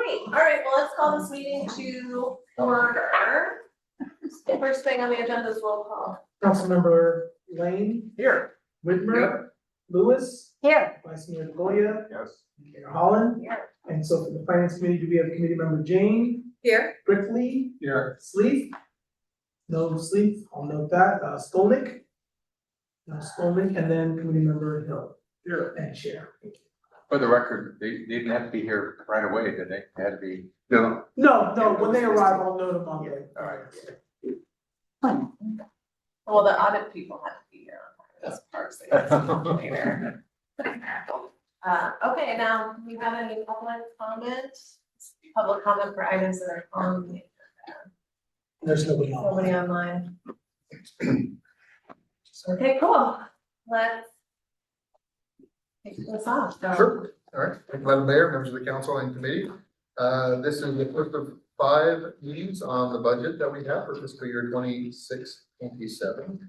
Great, all right, well, let's call this meeting to order. The first thing on the agenda is roll call. Councilmember Lane. Here. Whitmer. Lewis. Here. Vice Mayor Goya. Yes. Mayor Holland. Here. And so for the Finance Committee, do we have Committee Member Jane? Here. Brickley. Here. Sleeth. No Sleeth, I'll note that. Skolnick. No Skolnick, and then Committee Member Hill. Here. And Chair. For the record, they didn't have to be here right away, did they? They had to be. No, No, when they arrive, I'll note them on there. All right. Well, the audit people have to be here. That's part of it. Okay, now, do we have any public comment? Public comment for items that are on the agenda. There's nobody on. Nobody online. Okay, cool. Let's take this off. So- Sure. All right. Thank you, Madam Mayor, members of the council and committee. This is the first of 5 meetings on the budget that we have for fiscal year 26-27.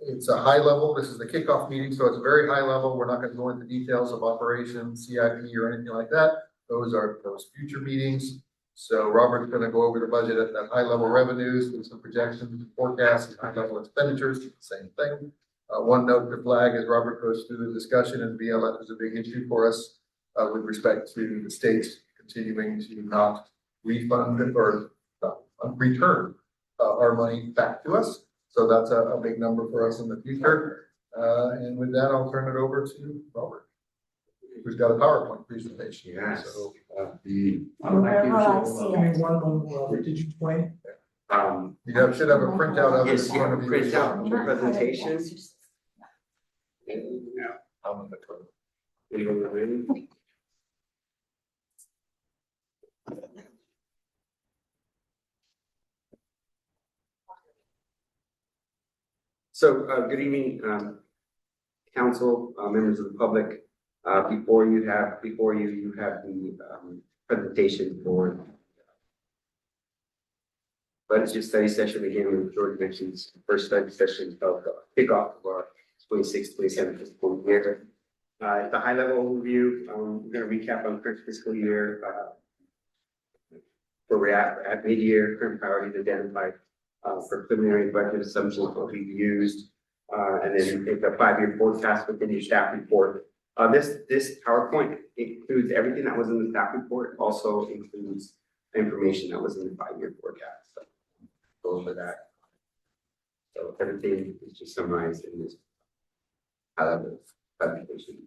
It's a high level. This is the kickoff meeting, so it's very high level. We're not going to go into details of operations, CIP, or anything like that. Those are those future meetings. So Robert's going to go over the budget at that high level revenues, with some projections, forecasts, high level expenditures, same thing. One note to flag as Robert goes through the discussion, and BLF is a big issue for us with respect to the state continuing to not refund or return our money back to us. So that's a big number for us in the future. And with that, I'll turn it over to Robert, who's got a PowerPoint presentation. Yes. So, Give me one moment, did you explain? you should have a printout of it. yes, in you front have of a you. printout of the presentation. I'm in the toilet. Anyone ready? So, good evening, council, members of the public. Before you have the presentation for budget study session. Again, with George mentions first study session of the kickoff of our 26-27 fiscal year. It's a high level overview. We're going to recap on current fiscal year. Where we're at mid-year, current priorities identified for preliminary budget assumptions, what we've used, and then take a 5-year forecast within your staff report. This PowerPoint includes everything that was in the staff report, also includes information that was in the 5-year forecast. So go over that. So everything is just summarized in this high-level presentation.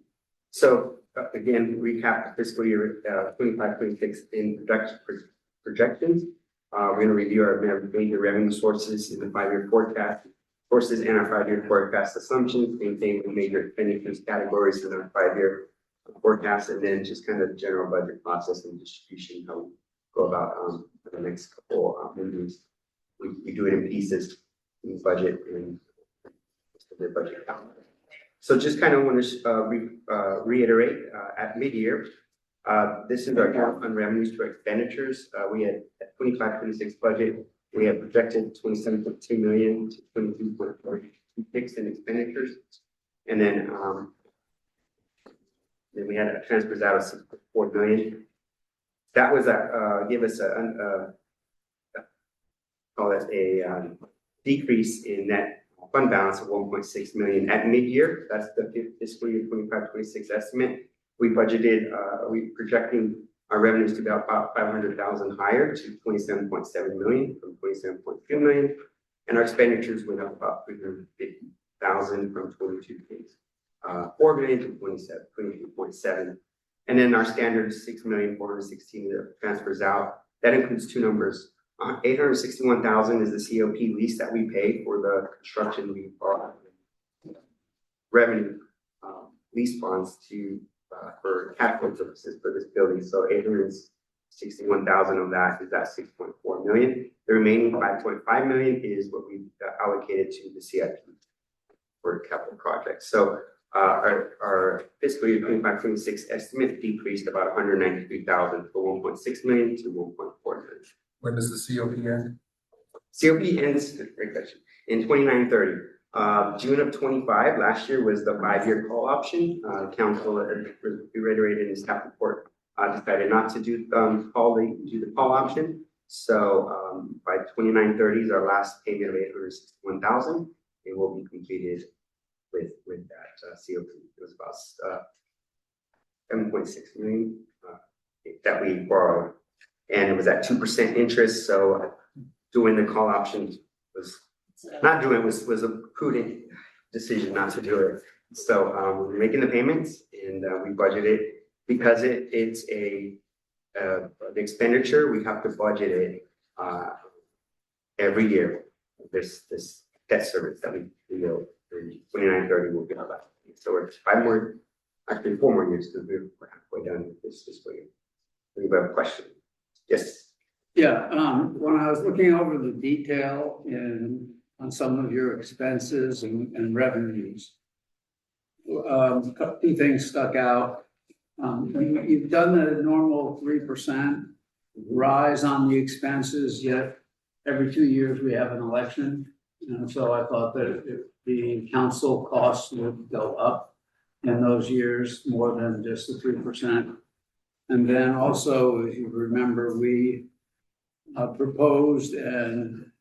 So again, recap the fiscal year 25-26 in projections. We're going to review our major revenue sources in the 5-year forecast, sources and our 5-year forecast assumptions, same thing with major expenditures categories in our 5-year forecast, and then just kind of general budget process and distribution, how we go about the next couple meetings. We do it in pieces in budget and the budget calendar. So just kind of want to reiterate at mid-year, this is our general fund revenues to expenditures. We had at 25-26 budget, we had projected 27.2 million to 22.46 in expenditures. And then we had transfers out of 6.4 million. That was give us a decrease in net fund balance of 1.6 million at mid-year. That's the fiscal year 25-26 estimate. We budgeted, we projecting our revenues to be about 500,000 higher to 27.7 million from 27.2 million. And our expenditures went up about 350,000 from 4 million to 22.7. And then our standard 6,416,000 transfers out. That includes 2 numbers. 861,000 is the COP lease that we pay for the construction we are revenue lease bonds to for capital purposes for this building. So 861,000 of that is that 6.4 million. The remaining 5.5 million is what we allocated to the CIP for capital projects. So our fiscal year 25-26 estimate decreased about 193,000 from 1.6 million to 1.4 million. When does the COP end? COP ends, great question, in 29/30. June of 25 last year was the 5-year call option. Council reiterated in the staff report decided not to do the call option. So by 29/30 is our last payment of 861,000. It will be completed with that COP. It was about 7.6 million that we borrowed, and it was at 2% interest. So doing the call option was a prudent decision not to do it. So we're making the payments, and we budgeted because it's an expenditure. We have to budget it every year. This debt service that we will in 29/30 will be our last. So it's 4 more years because we're halfway done with this fiscal year. We have a question. Yes. Yeah, when I was looking over the detail on some of your expenses and revenues. A couple things stuck out. You've done the normal 3% rise on the expenses, yet every 2 years we have an election. And so I thought that the council costs would go up in those years more than just the 3%. And then also, if you remember, we proposed and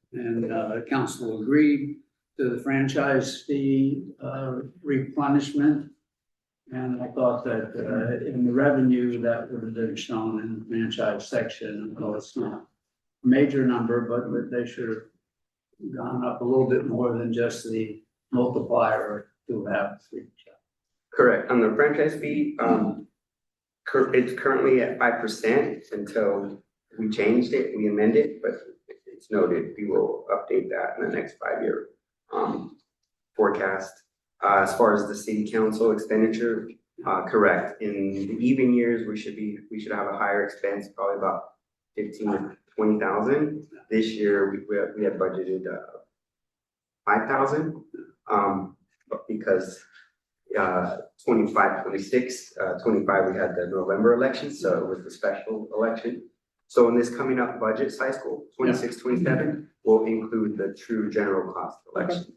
council agreed to the franchise fee replenishment. And I thought that in the revenue that would have been shown in the franchise section, although it's not a major number, but they should have gone up a little bit more than just the multiplier to have 3%. Correct. On the franchise fee, it's currently at 5% until we changed it, we amended it, but it's noted, we will update that in the next 5-year forecast. As far as the city council expenditure, correct. In the even years, we should have a higher expense, probably about 15 to 20,000. This year, we had budgeted 5,000, but because 25, 26, 25, we had the November election, so it was the special election. So in this coming up budget cycle, 26, 27, will include the true general cost election.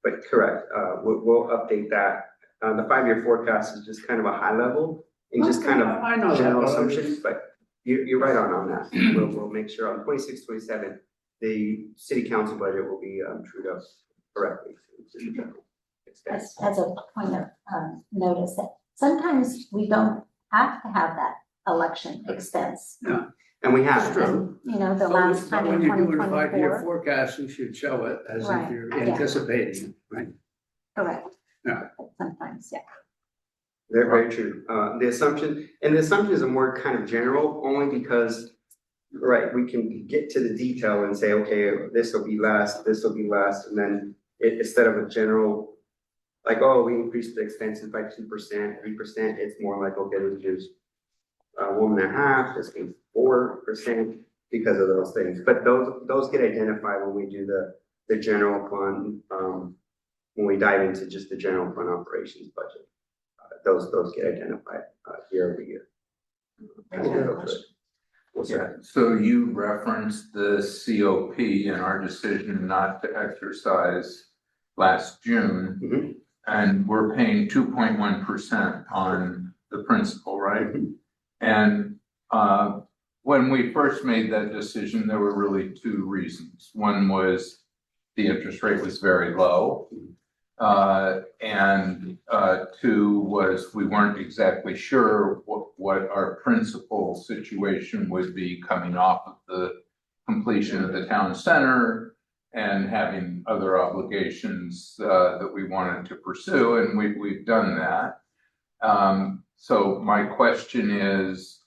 But correct, we'll update that. The 5-year forecast is just kind of a high level and just kind of general assumptions, but you're right on that. We'll make sure on 26, 27, the city council budget will be trued up correctly. As a point of notice that sometimes we don't have to have that election expense. Yeah. And we have. And, you know, the last time in When you're doing a 5-year 2024. forecast, you should show it as if Right, you're yeah. anticipating, it, right? Correct. Yeah. Sometimes, yeah. They're very true. The assumptions are more kind of general, only because, right, we can get to the detail and say, okay, this will be less, and then instead of a general, like, oh, we increased the expenses by 2%, 3%, it's more like, okay, let's use 1.5%, this means 4% because of those things. But those get identified when we do the general fund, when we dive into just the general fund operations budget. Those get identified year over year. As we go through it. What's that? So you referenced the COP and our decision not to exercise last June. Mm-hmm. And we're paying 2.1% on the principal, right? And when we first made that decision, there were really 2 reasons. One was the interest rate was very low. And 2 was we weren't exactly sure what our principal situation would be coming off of the completion of the town center and having other obligations that we wanted to pursue, and we've done that. So my question is,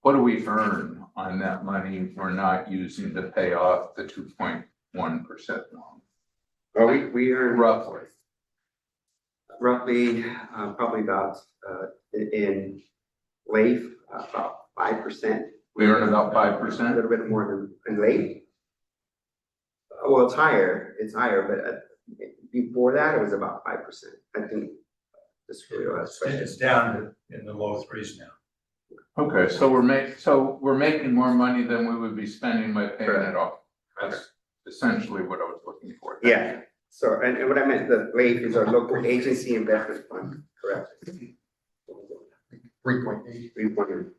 what do we earn on that money we're not using to pay off the 2.1% loan? Well, we earn Roughly. probably about in LAIF about 5%. We earn about A 5%? little bit more than in LAIF. Well, it's higher, but before that, it was about 5%. I think this really was. It's down to in the low 3s now. Okay, so we're making more money than we would be spending by paying it off. That's essentially what I was looking for. Yeah, so, and what I meant, the LAIF is our local agency investment fund, correct? 3.8. 3.8.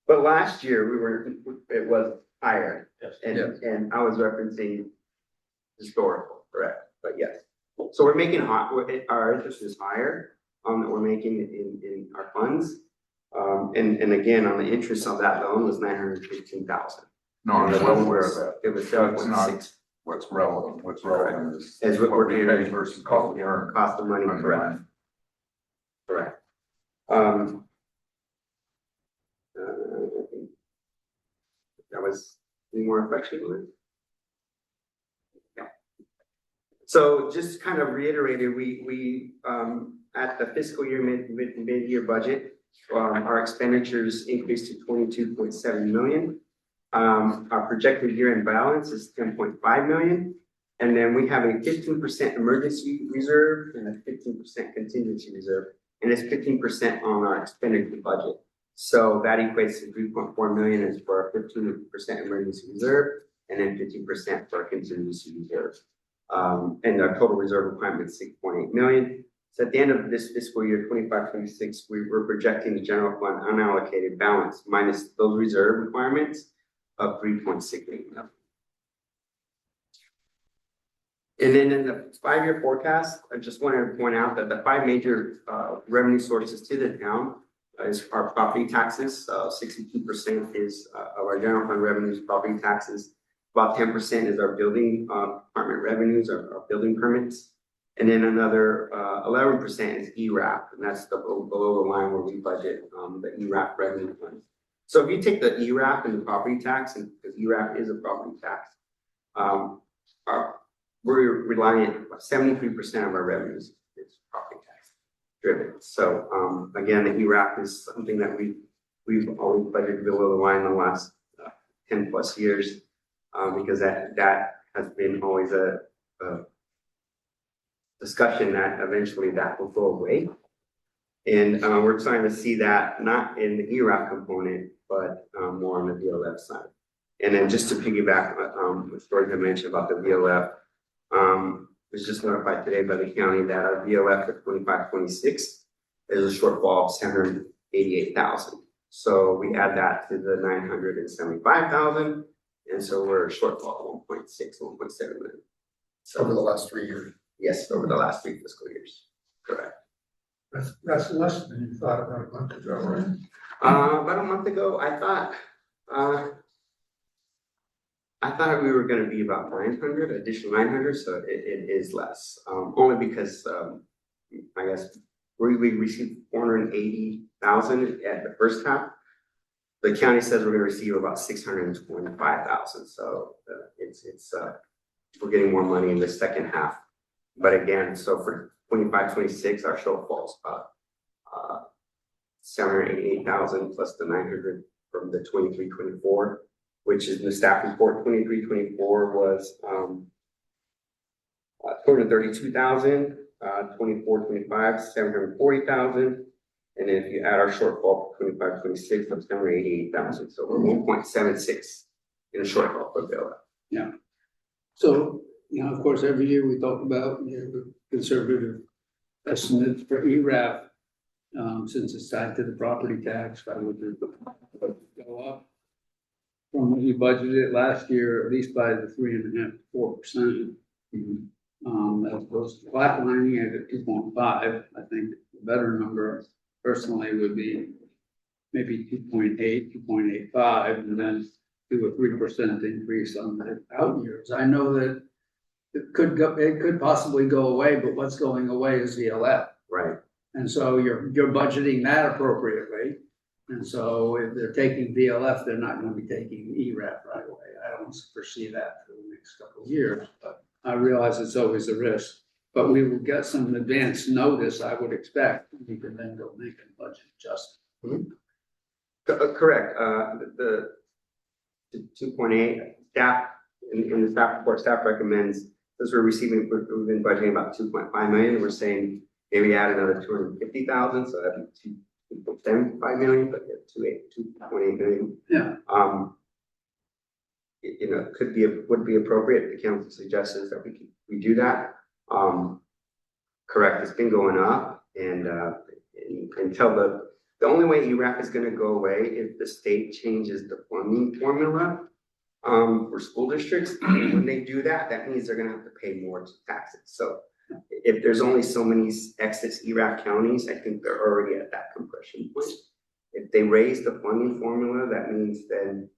But last year, it was higher. Yes. And I was referencing historical, correct, but yes. So we're making our interest is higher, that we're making in our funds. And again, on the interest on that loan was 915,000. No, I'm well aware of that. It was That's 7.6. not what's relevant. What's relevant is Is what what we're we doing. pay versus what we earn. Cost of money, on the correct, line. correct. That was any more question on it? Okay. So just kind of reiterated, we at the fiscal year mid-year budget, our expenditures increased to 22.7 million. Our projected year-end balance is 10.5 million. And then we have a 15% emergency reserve and a 15% contingency reserve. And it's 15% on our expenditure budget. So that equates to 3.4 million is for our 15% emergency reserve and then 15% for our contingency reserve. And our total reserve requirement is 6.8 million. So at the end of this fiscal year, 25-26, we were projecting the general fund unallocated balance minus those reserve requirements of 3.68 million. And then in the 5-year forecast, I just wanted to point out that the 5 major revenue sources to the town is our property taxes. 62% is of our general fund revenues, property taxes. About 10% is our building department revenues, our building permits. And then another 11% is ERAP, and that's the below the line where we budget the ERAP revenue fund. So if you take the ERAP and the property tax, and because ERAP is a property tax, we're reliant, 73% of our revenues is property tax driven. So again, the ERAP is something that we've always budgeted below the line in the last 10 plus years, because that has been always a discussion that eventually that will go away. And we're trying to see that not in the ERAP component, but more on the VLF side. And then just to piggyback what George had mentioned about the VLF, was just notified today by the county that our VLF for 25-26 is a shortfall of 788,000. So we add that to the 975,000, and so we're a shortfall of 1.6, 1.7 million. So Over the last 3 years. yes, over the last 3 fiscal years, correct. That's less than you thought about a month ago, right? About a month ago, I thought we were going to be about 900, additional 900, so it is less. Only because I guess we received 480,000 at the first half. The county says we're going to receive about 625,000, so we're getting more money in the second half. But again, so for 25-26, our shortfall is about 788,000 plus the 900 from the 23-24. Which is in the staff report. 23-24 was 232,000, 24-25, 740,000. And then if you add our shortfall for 25-26, that's 788,000. So we're 1.76 in a shortfall for VLF. Yeah. So, you know, of course, every year we talk about the conservative estimates for ERAP, since it's tied to the property tax, I would go up from what you budgeted last year, at least by the 3.5% to 4%. As opposed to flatlining at 2.5, I think the better number personally would be maybe 2.8, 2.85, and then do a 3% increase on the out years. I know that it could possibly go away, but what's going away is VLF. Right. And so you're budgeting that appropriately. And so if they're taking VLF, they're not going to be taking ERAP right away. I don't foresee that for the next couple of years, but I realize it's always a risk. But we will get some advance notice, I would expect. We can then go make a budget adjustment. Correct. The 2.8 staff in the staff report, staff recommends, since we've been budgeting about 2.5 million. We're saying maybe add another 250,000, so that'd be 2.75 million, but 2.8 million. Yeah. You know, would be appropriate. The council suggests that we do that. Correct. It's been going up, and until The only way ERAF is gonna go away if the state changes the funding formula for school districts. When they do that, that means they're gonna have to pay more to taxes. So if there's only so many excess ERAF counties, I think they're already at that compression point. If they raise the funding formula, that means then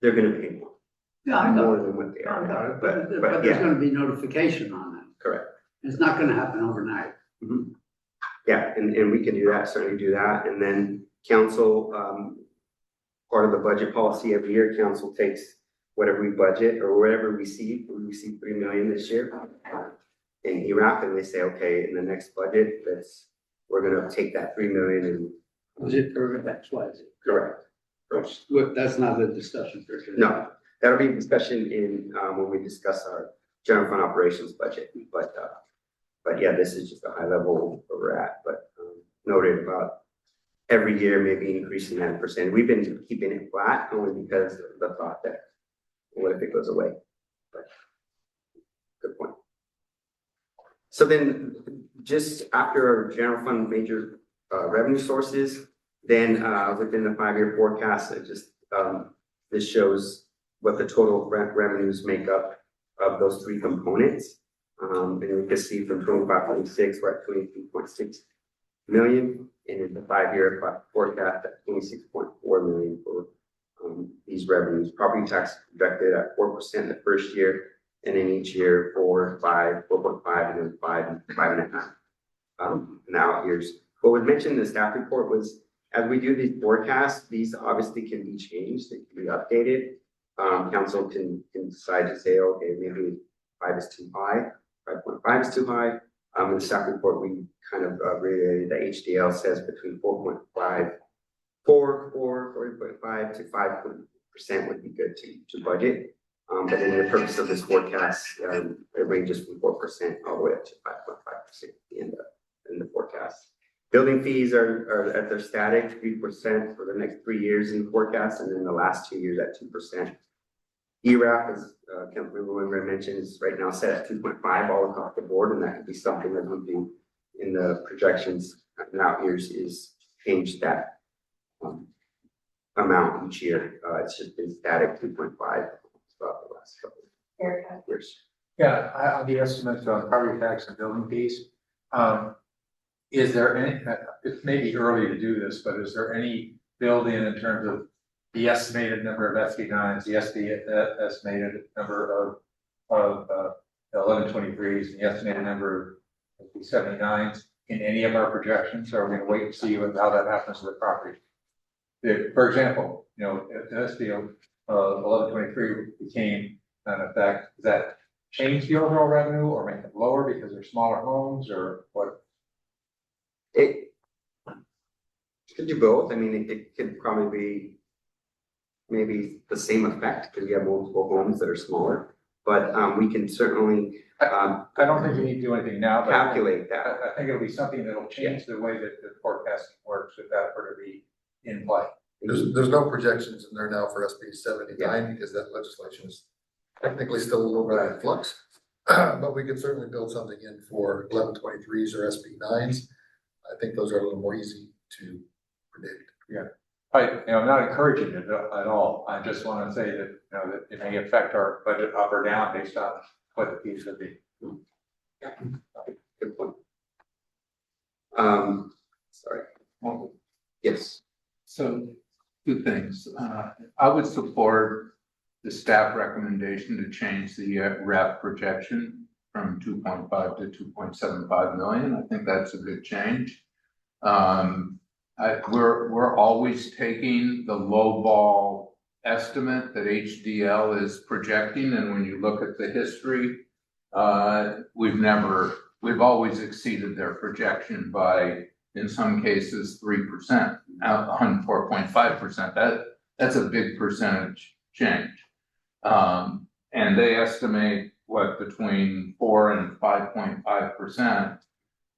they're gonna pay more. Yeah, I know. More than what they are. But But there's yeah, gonna be notification on that. correct. It's not gonna happen overnight. Mhm. Yeah, and we can do that, certainly do that, and then council, part of the budget policy every year, council takes whatever we budget or whatever we received 3 million this year in ERAF, and they say, okay, in the next budget, we're gonna take that 3 million and. Was it for X, Y, Z? Correct. Well, that's not the discussion for today. No, that'll be discussion in, when we discuss our general fund operations budget, but yeah, this is just a high level where we're at, but noted about every year maybe increasing that percent. We've been keeping it flat only because of the thought that what if it goes away? But good point. So then just after our general fund major revenue sources, then within the 5-year forecast, it just this shows what the total revenues make up of those three components. And we can see from 25-26, we're at 23.6 million, and in the 5-year forecast at 26.4 million for these revenues. Property tax projected at 4% the first year, and then each year 4, 5, 4.5, and then 5 and 5.5. Now here's what was mentioned in the staff report was as we do these forecasts, these obviously can be changed, they can be updated. Council can decide to say, okay, maybe 5 is too high. 5.5 is too high. In the staff report, we kind of reiterated that HDL says between 4.5 to 5% would be good to budget. But in the purpose of this forecast, it ranges from 4% all the way up to 5.5% in the forecast. Building fees are at their static 3% for the next 3 years in the forecast, and then the last 2 years at 2%. ERAF, as Councilmember mentioned, is right now set at 2.5 all across the board, and that could be something that we do in the projections in out years is change that amount each year. It's just been static 2.5 throughout the last couple of years. Yeah, on the estimates on property tax and building fees, is there any, it may be early to do this, but is there any build-in in terms of the estimated number of SB9s, the estimated number of 1123s, and the estimated number of the 79s in any of our projections? Or are we going to wait and see how that happens to the property? For example, you know, if the SB 1123 became an effect, does that change the overall revenue or make it lower because they're smaller homes, or what? It could do both. I mean, it could probably be maybe the same effect because you have multiple homes that are smaller, but we can certainly I don't think we need to do anything now, but calculate that. I think it'll be something that'll change the way that the forecasting works if that were to be in play. There's no projections in there now for SB 79 because that legislation is technically still a little bit in flux. But we can certainly build something in for 1123s or SB 9s. I think those are a little more easy to predict. Yeah. I'm not encouraging it at all. I just want to say that, you know, that it may affect our budget up or down based on what the fees would be. Good point. Sorry. Yes. So, two things. I would support the staff recommendation to change the RAP projection from 2.5 to 2.75 million. I think that's a good change. We're always taking the low ball estimate that HDL is projecting, and when you look at the history, we've always exceeded their projection by, in some cases, 3%, on 4.5%. That's a big percentage change. And they estimate between 4 and 5.5%.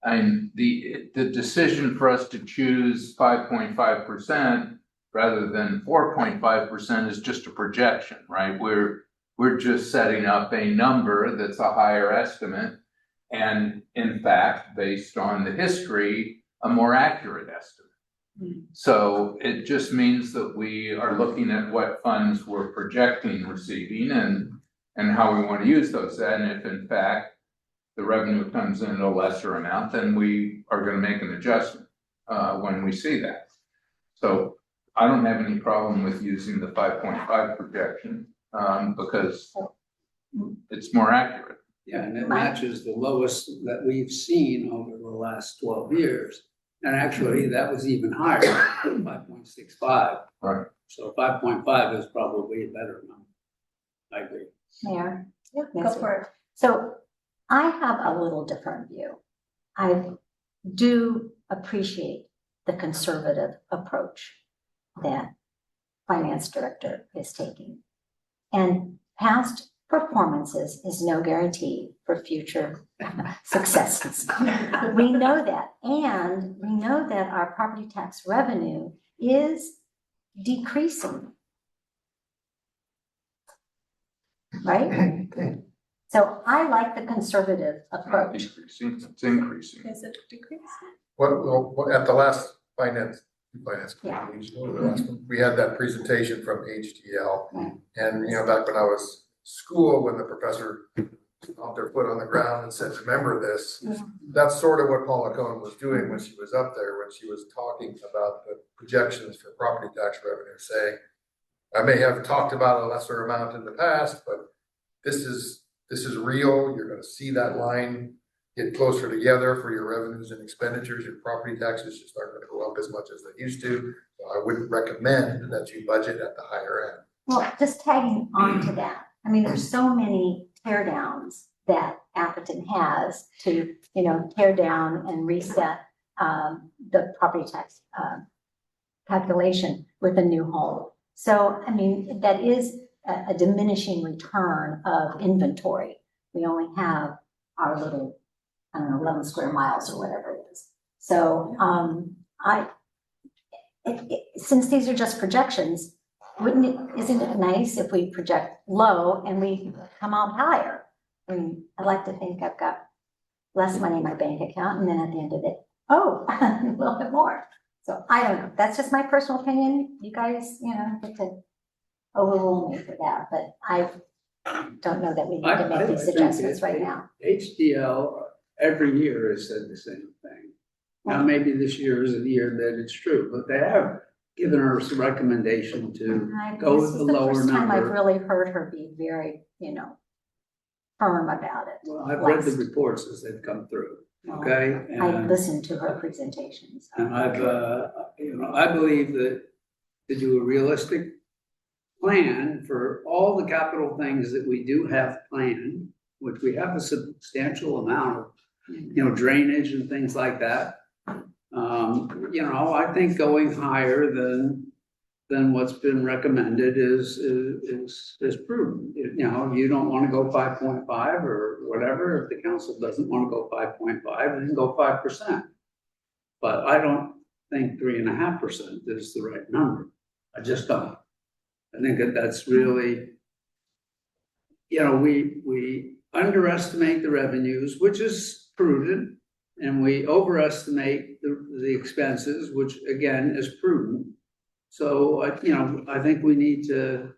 And the decision for us to choose 5.5% rather than 4.5% is just a projection, right? We're just setting up a number that's a higher estimate, and in fact, based on the history, a more accurate estimate. So it just means that we are looking at what funds we're projecting receiving and how we want to use those. And if in fact the revenue comes in at a lesser amount, then we are going to make an adjustment when we see that. So I don't have any problem with using the 5.5 projection because it's more accurate. Yeah, and it matches the lowest that we've seen over the last 12 years. And actually, that was even higher, 5.65. Right. So 5.5 is probably a better number. I agree. Mayor? Yeah, go Nancy? for it. So I have a little different view. I do appreciate the conservative approach that finance director is taking. And past performances is no guarantee for future successes. We know that, and we know that our property tax revenue is decreasing. Right? So I like the conservative approach. It's increasing. Is it decreasing? Well, at the last finance Yeah. committee, the last one, we had that presentation from HDL. Right. And, back when I was school, when the professor stomped her foot on the ground and said, remember this, that's sort of what Paula Cohen was doing when she was up there, when she was talking about the projections for property tax revenue, saying, I may have talked about a lesser amount in the past, but this is real. You're gonna see that line get closer together for your revenues and expenditures. Your property taxes just aren't gonna go up as much as they used to. So I wouldn't recommend that you budget at the higher end. Well, just tagging on to that, I mean, there's so many tear downs that Atherton has to, tear down and reset the property tax calculation with a new home. So, I mean, that is a diminishing return of inventory. We only have our little, 11 square miles or whatever it is. So, since these are just projections, isn't it nice if we project low and we come out higher? I mean, I like to think I've got less money in my bank account, and then at the end of it, a little bit more. So I don't know. That's just my personal opinion. You guys, get to overrule me for that, but I don't know that we need to make these adjustments right now. HDL every year has said the same thing. Now, maybe this year is the year that it's true, but they have given her some recommendation to go with the lower This is the first time I've number. really heard her be very, firm about it. Well, I've read the Last. reports as they've come through, okay? I And listened to her presentations. And I've, I believe that to do a realistic plan for all the capital things that we do have planned, which we have a substantial amount of, drainage and things like that. I think going higher than what's been recommended is prudent. You don't want to go 5.5 or whatever. If the council doesn't want to go 5.5, then go 5%. But I don't think 3.5% is the right number. I just don't. I think that's really, we underestimate the revenues, which is prudent, and we overestimate the expenses, which again is prudent. So, I think we need to,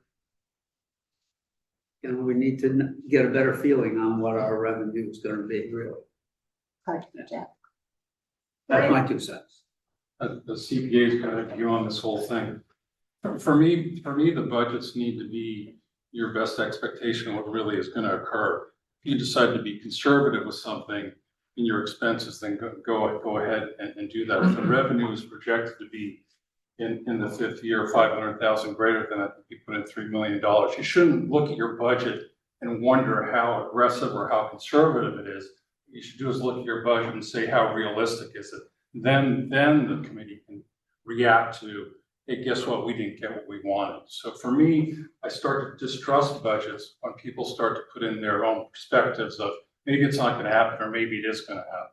get a better feeling on what our revenue is going to be, really. Hard to project. That's my 2 cents. The CPA's got a view on this whole thing. For me, the budgets need to be your best expectation of what really is gonna occur. If you decide to be conservative with something in your expenses, then go ahead and do that. If the revenue is projected to be in the 5th year, 500,000 greater than that, you put in $3 million. You shouldn't look at your budget and wonder how aggressive or how conservative it is. What you should do is look at your budget and say, how realistic is it? Then the committee can react to, hey, guess what? We didn't get what we wanted. So for me, I start to distrust budgets when people start to put in their own perspectives of maybe it's not going to happen or maybe it is going to happen.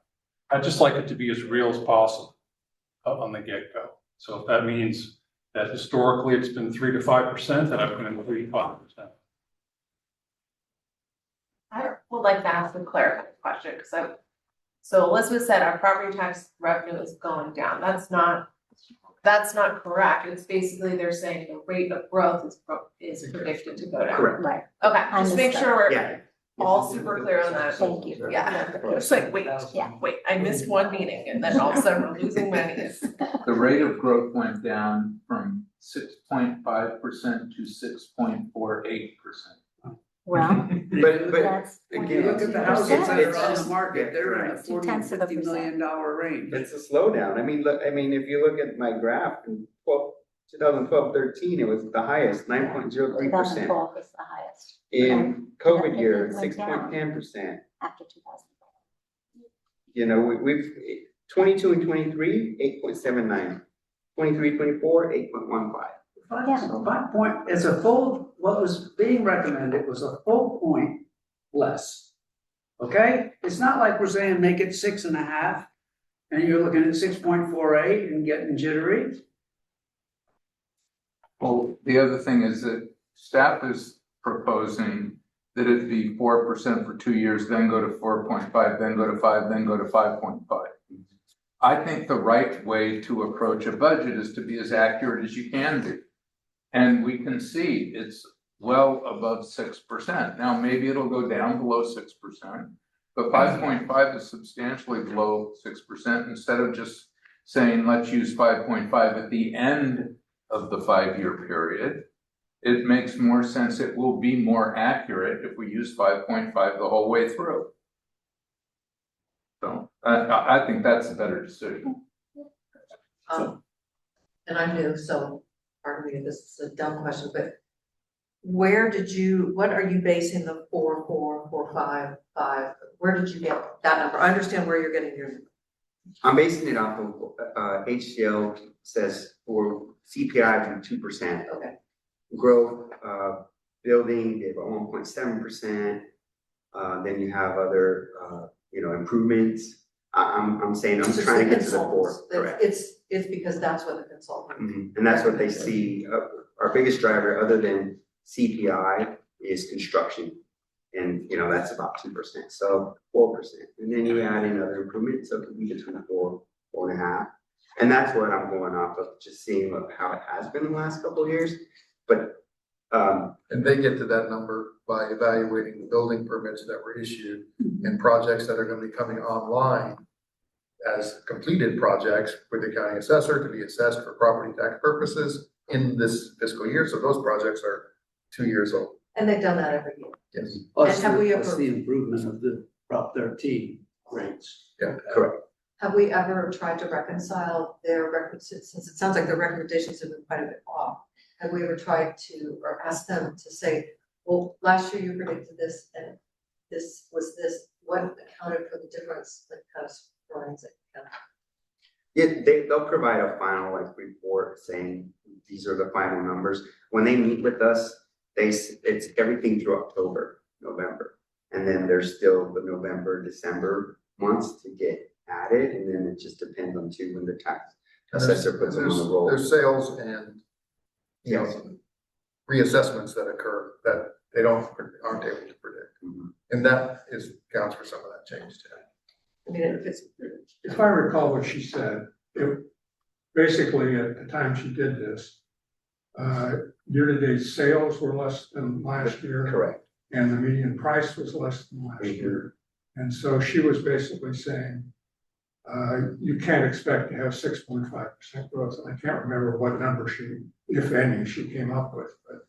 I just like it to be as real as possible on the get-go. So if that means that historically it's been 3 to 5%, then I've put in 3 to 5%. I would like to ask a clarifying question, so Elizabeth said our property tax revenue is going down. That's not That's not correct. It's basically they're saying the rate of growth is predicted to go down. Correct. Right, Okay, I just make missed sure we're Yeah. all super clear on that. thank you. Yeah, it's like, wait, Yeah. wait, I missed one meeting and then all of a sudden we're losing monies. The rate of growth went down from 6.5% to 6.48%. Well, But that's. again, If you look at the houses that are on the It's- market, they're in the it's 40 and 50 0.2% million dollar range. it's a slowdown. I mean, look, if you look at my graph in 2012-13, it was the highest, 9.03%. 2012 was the highest In COVID year, It went down. 6.10%. after 2012. You know, we've 22 and 23, 8.79. 23, 24, 8.15. Yeah. 5 point, it's a full, what was being recommended was a full point less. Okay? It's not like we're saying make it 6.5 and you're looking at 6.48 and getting jittery. Well, the other thing is that staff is proposing that it be 4% for 2 years, then go to 4.5, then go to 5, then go to 5.5. I think the right way to approach a budget is to be as accurate as you can be. And we can see it's well above 6%. Now, maybe it'll go down below 6%, but 5.5 is substantially below 6%. Instead of just saying, let's use 5.5 at the end of the 5-year period, it makes more sense. It will be more accurate if we use 5.5 the whole way through. So I think that's a better decision. And I'm new, so pardon me if this is a dumb question, but what are you basing the 4, 4, 4, 5, 5? Where did you get that number? I understand where you're getting your. I'm basing it off of, HCL says for CPI from 2%. Okay. Growth, building, they have a 1.7%. Then you have other, improvements. I'm saying, I'm It's just trying to the get to the 4, consultants. correct. It's because that's what the consultant. And that's what they see, our biggest driver, other than CPI, is construction. And, that's about 2%, so 4%. And then you add in other improvements, so it could be between 4, 4.5. And that's what I'm going off of, just seeing how it has been the last couple of years. But, And they get to that number by evaluating the building permits that were issued and projects that are gonna be coming online as completed projects for the county assessor to be assessed for property tax purposes in this fiscal year. So those projects are 2 years old. And they've done that every year. Yes. Plus And have we plus ever- the improvement of the Prop 13 rates. Yeah. correct. Have we ever tried to reconcile their records, since it sounds like the recommendations have been quite a bit off? Have we ever tried to, or asked them to say, well, last year you predicted this and this was this, what accounted for the difference, like kind of forensic? Yeah, they'll provide a final report saying these are the final numbers. When they meet with us, it's everything through October, November. And then there's still the November, December months to get added, and then it just depends on when the tax assessor puts them on the roll. There's sales and, reassessments that occur that they aren't able to predict. And that counts for some of that change too. I mean, if it's, If I recall what she said, basically at the time she did this, year-to-date sales were less than last year. Correct. And the median price was less than last year. And so she was basically saying, you can't expect to have 6.5% growth. And I can't remember what number if any, she came up with, but.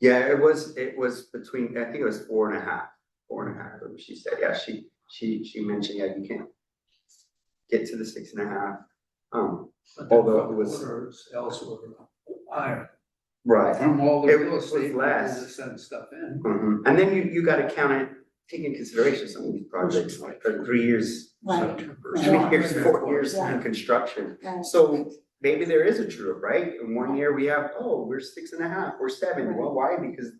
Yeah, it was between, I think it was 4.5, what she said. Yeah, she mentioned, yeah, you can't get to the 6.5. Although it was Sales were higher. right. From all the It real was estate less. people that send stuff in. And then you gotta count it, take into consideration some of these projects, like 3 years, Right. 3 years, 4 years in construction. Right. So maybe there is a true up, right? In 1 year we have, we're 6.5, we're 7. Well, why? Because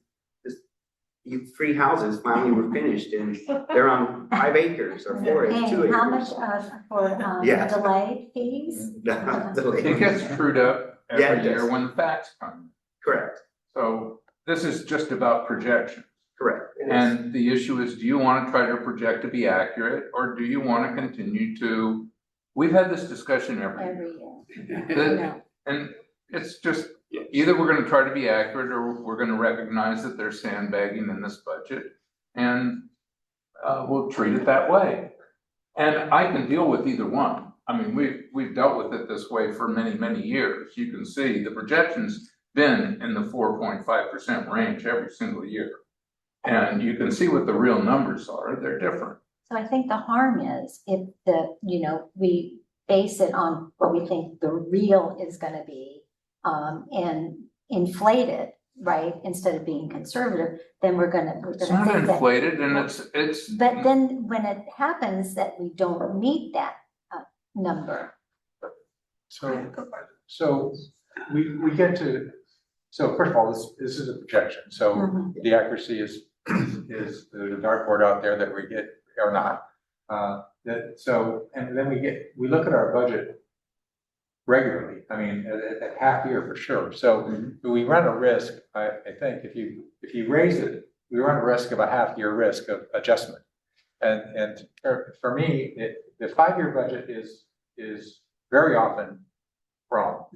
these 3 houses finally were finished and they're on 5 acres or 4 acres, 2 And how acres. much for Yeah. delay fees? It gets screwed up Yeah, it every year does. when the facts come. Correct, So this is just about projection. correct. It is. And the issue is, do you want to try to project to be accurate, or do you want to continue to we've had this discussion every year. every year. The- And it's just, either we're gonna try to be accurate or we're gonna recognize that there's sandbagging in this budget. And we'll treat it that way. And I can deal with either one. I mean, we've dealt with it this way for many, many years. You can see the projection's been in the 4.5% range every single year. And you can see what the real numbers are. They're different. So I think the harm is if we base it on what we think the real is gonna be, and inflate it, right, instead of being conservative, then we're gonna It's not think that. inflated and it's. But then when it happens that we don't meet that number, So we get to, so first of all, this is a projection, so Mhm. the accuracy is the dartboard out there that we get or not. And then we look at our budget regularly, I mean, at half year for sure. So we run a risk, I think, if you raise it, we run a risk of a half year risk of adjustment. And for me, the 5-year budget is very often wrong,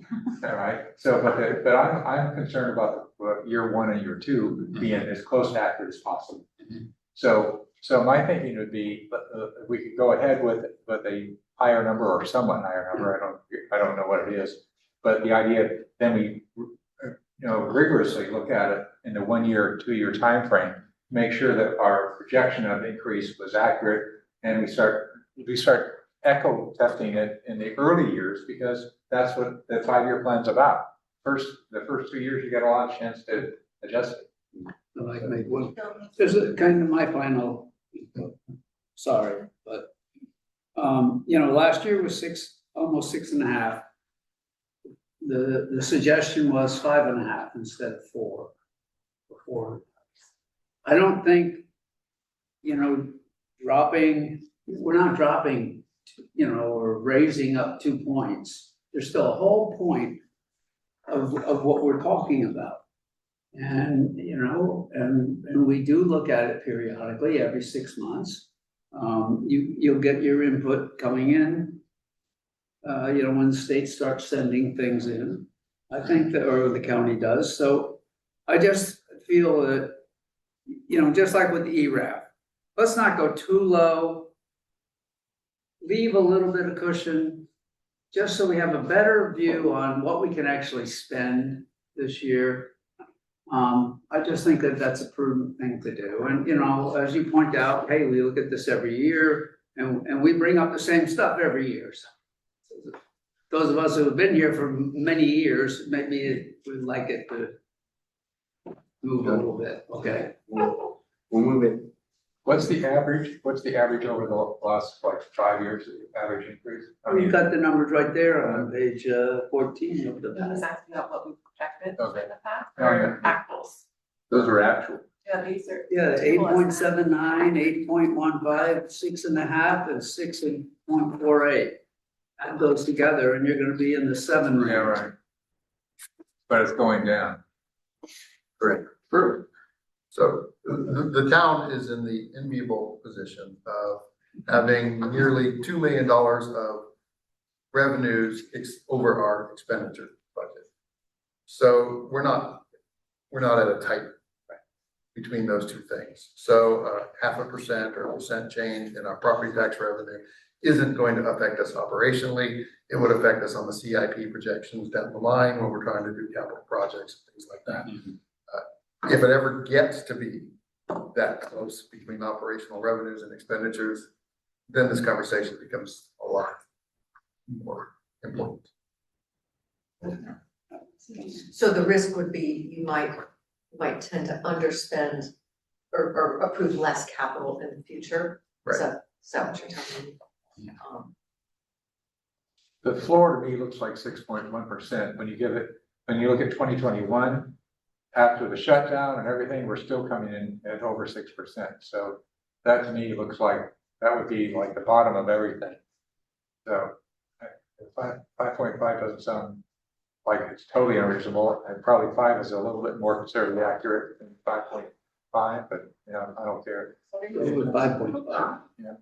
all right? So, but I'm concerned about year 1 and year 2 being as close to accurate as possible. So my thinking would be, we could go ahead with a higher number or somewhat higher number, I don't know what it is. But the idea, then we, rigorously look at it in the 1 year, 2 year timeframe, make sure that our projection of increase was accurate, and we start echo testing it in the early years, because that's what the 5-year plan's about. The first 2 years, you get a lot of chance to adjust it. I'd like to make one, this is kind of my final, sorry, but, last year was almost 6.5. The suggestion was 5.5 instead of 4. I don't think, we're not dropping, or raising up 2 points. There's still a whole point of what we're talking about. And, and we do look at it periodically, every 6 months. You'll get your input coming in, when the state starts sending things in. I think that, or the county does. So I just feel that, just like with the ERAF, let's not go too low. Leave a little bit of cushion, just so we have a better view on what we can actually spend this year. I just think that that's a prudent thing to do. And, as you point out, hey, we look at this every year and we bring up the same stuff every year. So those of us who have been here for many years, maybe we'd like it to move a little bit, okay? We'll move it. What's the average over the last, 5 years, average increase? I You've mean, got the numbers right there on page 14 of the I was back. asking about what we projected Okay. in the past, Oh, or actuals. those are actual. Yeah, these are. Yeah, 8.79, 8.15, 6.5, and 6.48. Add those together and you're gonna be in the 7 range. Yeah, right. But it's going down. Correct. True. So the town is in the enviable position of having nearly $2 million of revenues over our expenditure budget. So we're not at a tight between those two things. So 0.5% or 1% change in our property tax revenue isn't going to affect us operationally. It would affect us on the CIP projections down the line when we're trying to do capital projects and things like that. If it ever gets to be that close between operational revenues and expenditures, then this conversation becomes a lot more important. So the risk would be you might tend to underspend or approve less capital in the future. Right. Is that what you're telling me? The floor to me looks like 6.1% when you look at 2021, after the shutdown and everything, we're still coming in at over 6%. So that to me looks like that would be like the bottom of everything. So 5.5 doesn't sound like it's totally unreasonable, and probably 5 is a little bit more conservatively accurate than 5.5, but I don't care. It was 5.5. Yeah.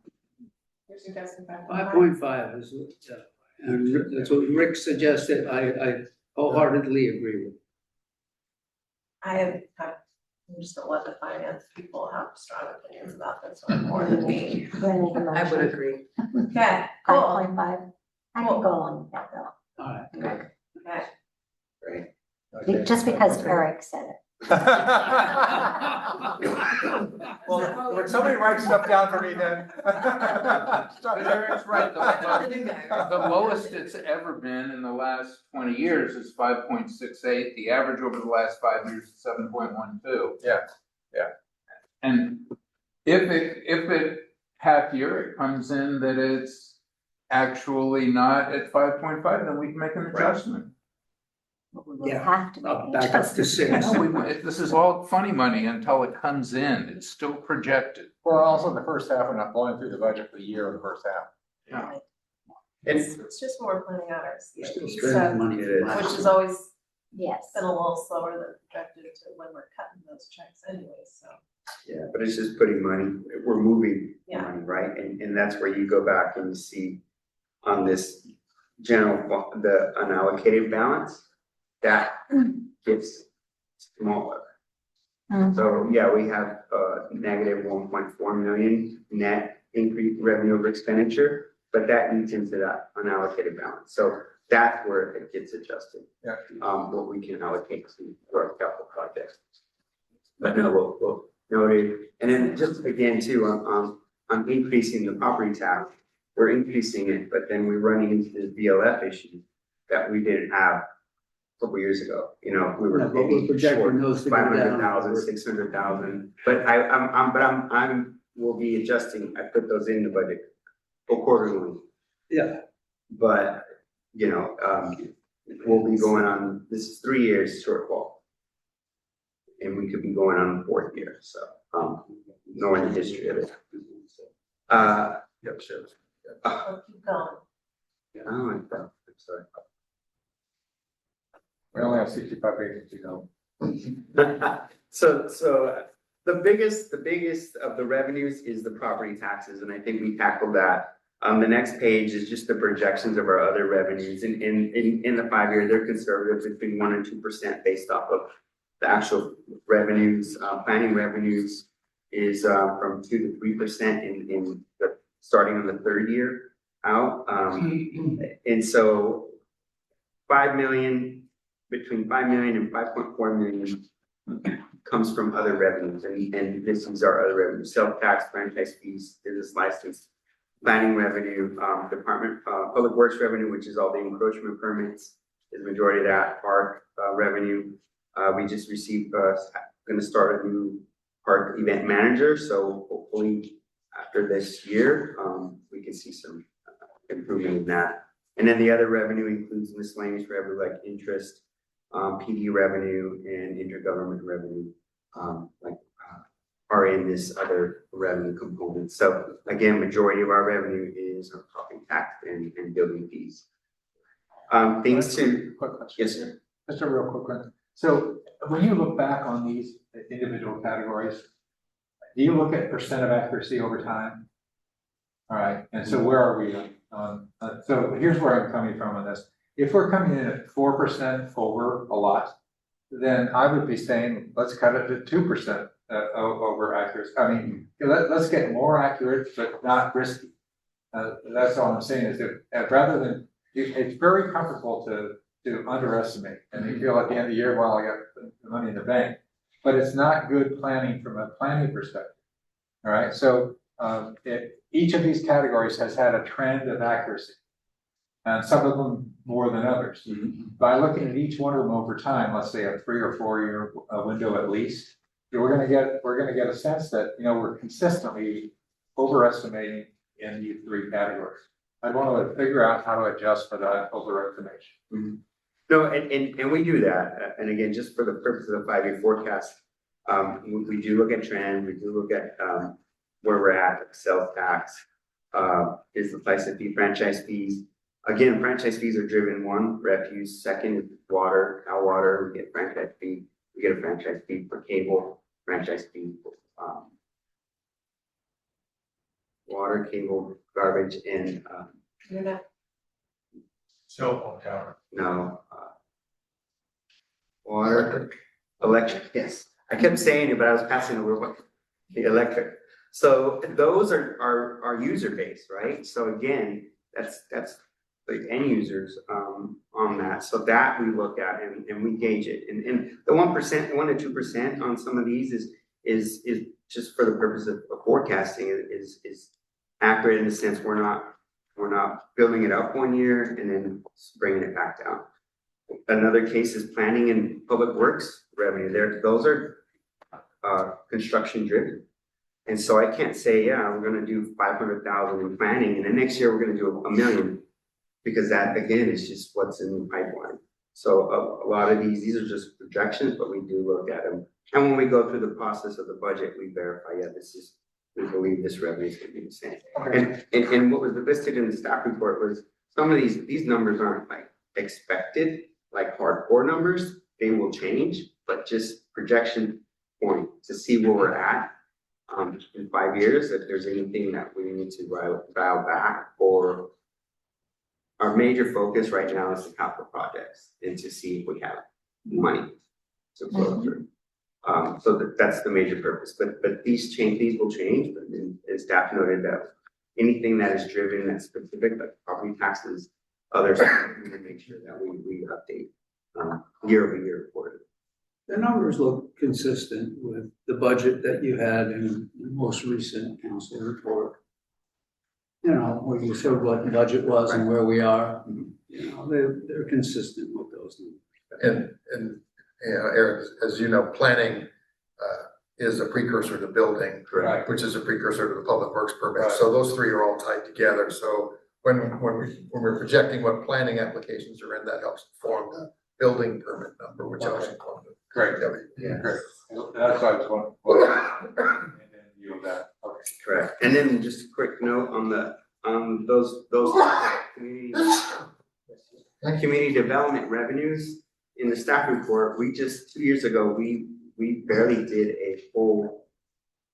You're suggesting 5.5 is, and that's what Rick suggested. I wholeheartedly agree with. I'm just gonna let the finance people have strong opinions about this one more than me. I would agree. Okay, Five cool. point five, I can go along with that though. All right. Okay. Right. Okay. Just because Eric said it. Well, would somebody write stuff down for me then? But Eric's right, the lowest it's ever been in the last 20 years is 5.68. The average over the last 5 years is 7.12. Yeah. And if it half year, it comes in that it's actually not at 5.5, then we can make an adjustment. We will Yeah. have to make Up an back up to adjustment. 6. No, this is all funny money until it comes in. It's still projected. Well, also the first half, we're not blowing through the budget for the year in the first half. It's just more planning out our We're still CIP spending stuff, money. It is. which is always Yes. been a little slower than projected to when we're cutting those checks anyway, so. Yeah, but it's just putting money, we're moving Yeah. money, right? And that's where you go back and you see on this general, the unallocated balance, that gets smaller. Mhm. So, yeah, we have negative 1.4 million net increase revenue over expenditure, but that eats into that unallocated balance. So that's where it gets adjusted. Yeah. What we can allocate to our capital projects. But no, we'll noted, and then just again too, on increasing the property tax, we're increasing it, but then we're running into this BLF issue that we didn't have a couple years ago, we Yeah, were but we're maybe projecting short those to go down. 500,000, 600,000, but I'm will be adjusting, I put those in the budget accordingly, Yeah, but, we'll be going on, this is 3 years shortfall. And we could be going on the 4th year, so, knowing the history of it. Yep, sure. We'll keep going. I'm sorry. We only have 65 pages to go. So the biggest of the revenues is the property taxes, and I think we tackled that. The next page is just the projections of our other revenues. In the 5 year, they're conservative between 1% and 2% based off of the actual revenues. Planning revenues is from 2 to 3% in the starting on the 3rd year out. And so 5 million, between 5 million and 5.4 million comes from other revenues, and this is our other revenues: self-tax, franchise fees, business license, planning revenue, department, public works revenue, which is all the encroachment permits, is the majority of that. Park revenue, we just received, gonna start a new park event manager, so hopefully after this year, we can see some improvement in that. And then the other revenue includes miscellaneous revenue like interest, PD revenue and intergovernment revenue, are in this other revenue component. So again, majority of our revenue is our property tax and building fees. Things to, Quick question. yes, sir. Just a real quick one. So when you look back on these individual categories, do you look at percent of accuracy over time? All right, and so where are we? So here's where I'm coming from on this. If we're coming in at 4% over a lot, then I would be saying, let's cut it to 2% over accuracy. I mean, let's get more accurate, but not risky. That's all I'm saying is that rather than, it's very comfortable to underestimate. And you feel at the end of the year, well, I got the money in the bank, but it's not good planning from a planning perspective. All right, so each of these categories has had a trend of accuracy. And some of them more than others. By looking at each one of them over time, let's say a 3 or 4 year window at least, we're gonna get a sense that, we're consistently overestimating in these 3 categories. I want to figure out how to adjust for that overestimation. No, and we do that. And again, just for the purpose of the 5 year forecast, we do look at trend, we do look at where we're at, sales tax, is the place of fee, franchise fees. Again, franchise fees are driven: 1, refuse; 2nd, water, Cal Water. We get franchise fee. We get a franchise fee for cable, franchise fee for water, cable, garbage, and, Internet. Cell phone tower. no, water, electric, yes. I kept saying it, but I was passing over what, the electric. So those are our user base, right? So again, that's the end users on that. So that we look at and we gauge it. And the 1%, 1 to 2% on some of these is just for the purpose of forecasting is accurate in the sense we're not building it up 1 year and then bringing it back down. Another case is planning and public works revenue. Those are construction driven. And so I can't say, yeah, we're gonna do 500,000 in planning and then next year we're gonna do $1 million, because that again is just what's in the pipeline. So a lot of these are just projections, but we do look at them. And when we go through the process of the budget, we verify, yeah, we believe this revenue is gonna be the same. And what was listed in the staff report was some of these numbers aren't like expected, like hardcore numbers, they will change, but just projection point to see where we're at in 5 years, if there's anything that we need to dial back. Or our major focus right now is the capital projects and to see if we have money to flow through. So that's the major purpose, but these will change, but as staff noted that anything that is driven that's specific, like property taxes, others, we will make sure that we update year over year report. The numbers look consistent with the budget that you had in the most recent council report. You know, where you showed what the budget was and where we are, you know, they're consistent with those numbers. And you know, Eric, as you know, planning is a precursor to building, Correct. which is a precursor to the public works permit. Right. So those three are all tied together. So when we're projecting what planning applications are in, that helps inform the building permit number, which helps inform the. Great. Yeah. Great. That's what I was wondering. And then you that, okay. Correct. And then just a quick note on those community development revenues in the staff report. We just 2 years ago we barely did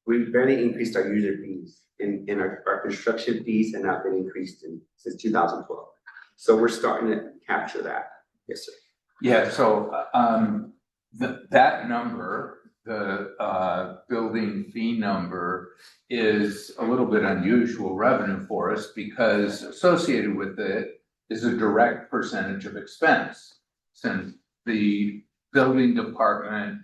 we barely increased our user fees in our construction fees, and not been increased since 2012. So we're starting to capture that. Yes, sir. Yeah, so that number, the building fee number, is a little bit unusual revenue for us because associated with it is a direct percentage of expense. Since the building department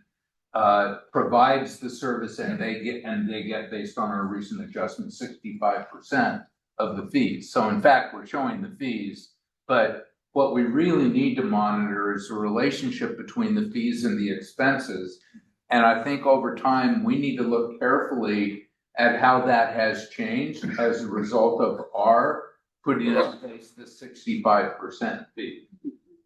provides the service and they get based on our recent adjustment 65% of the fees. So in fact, we're showing the fees, but what we really need to monitor is the relationship between the fees and the expenses. And I think over time, we need to look carefully at how that has changed as a result of our putting in place the 65% fee.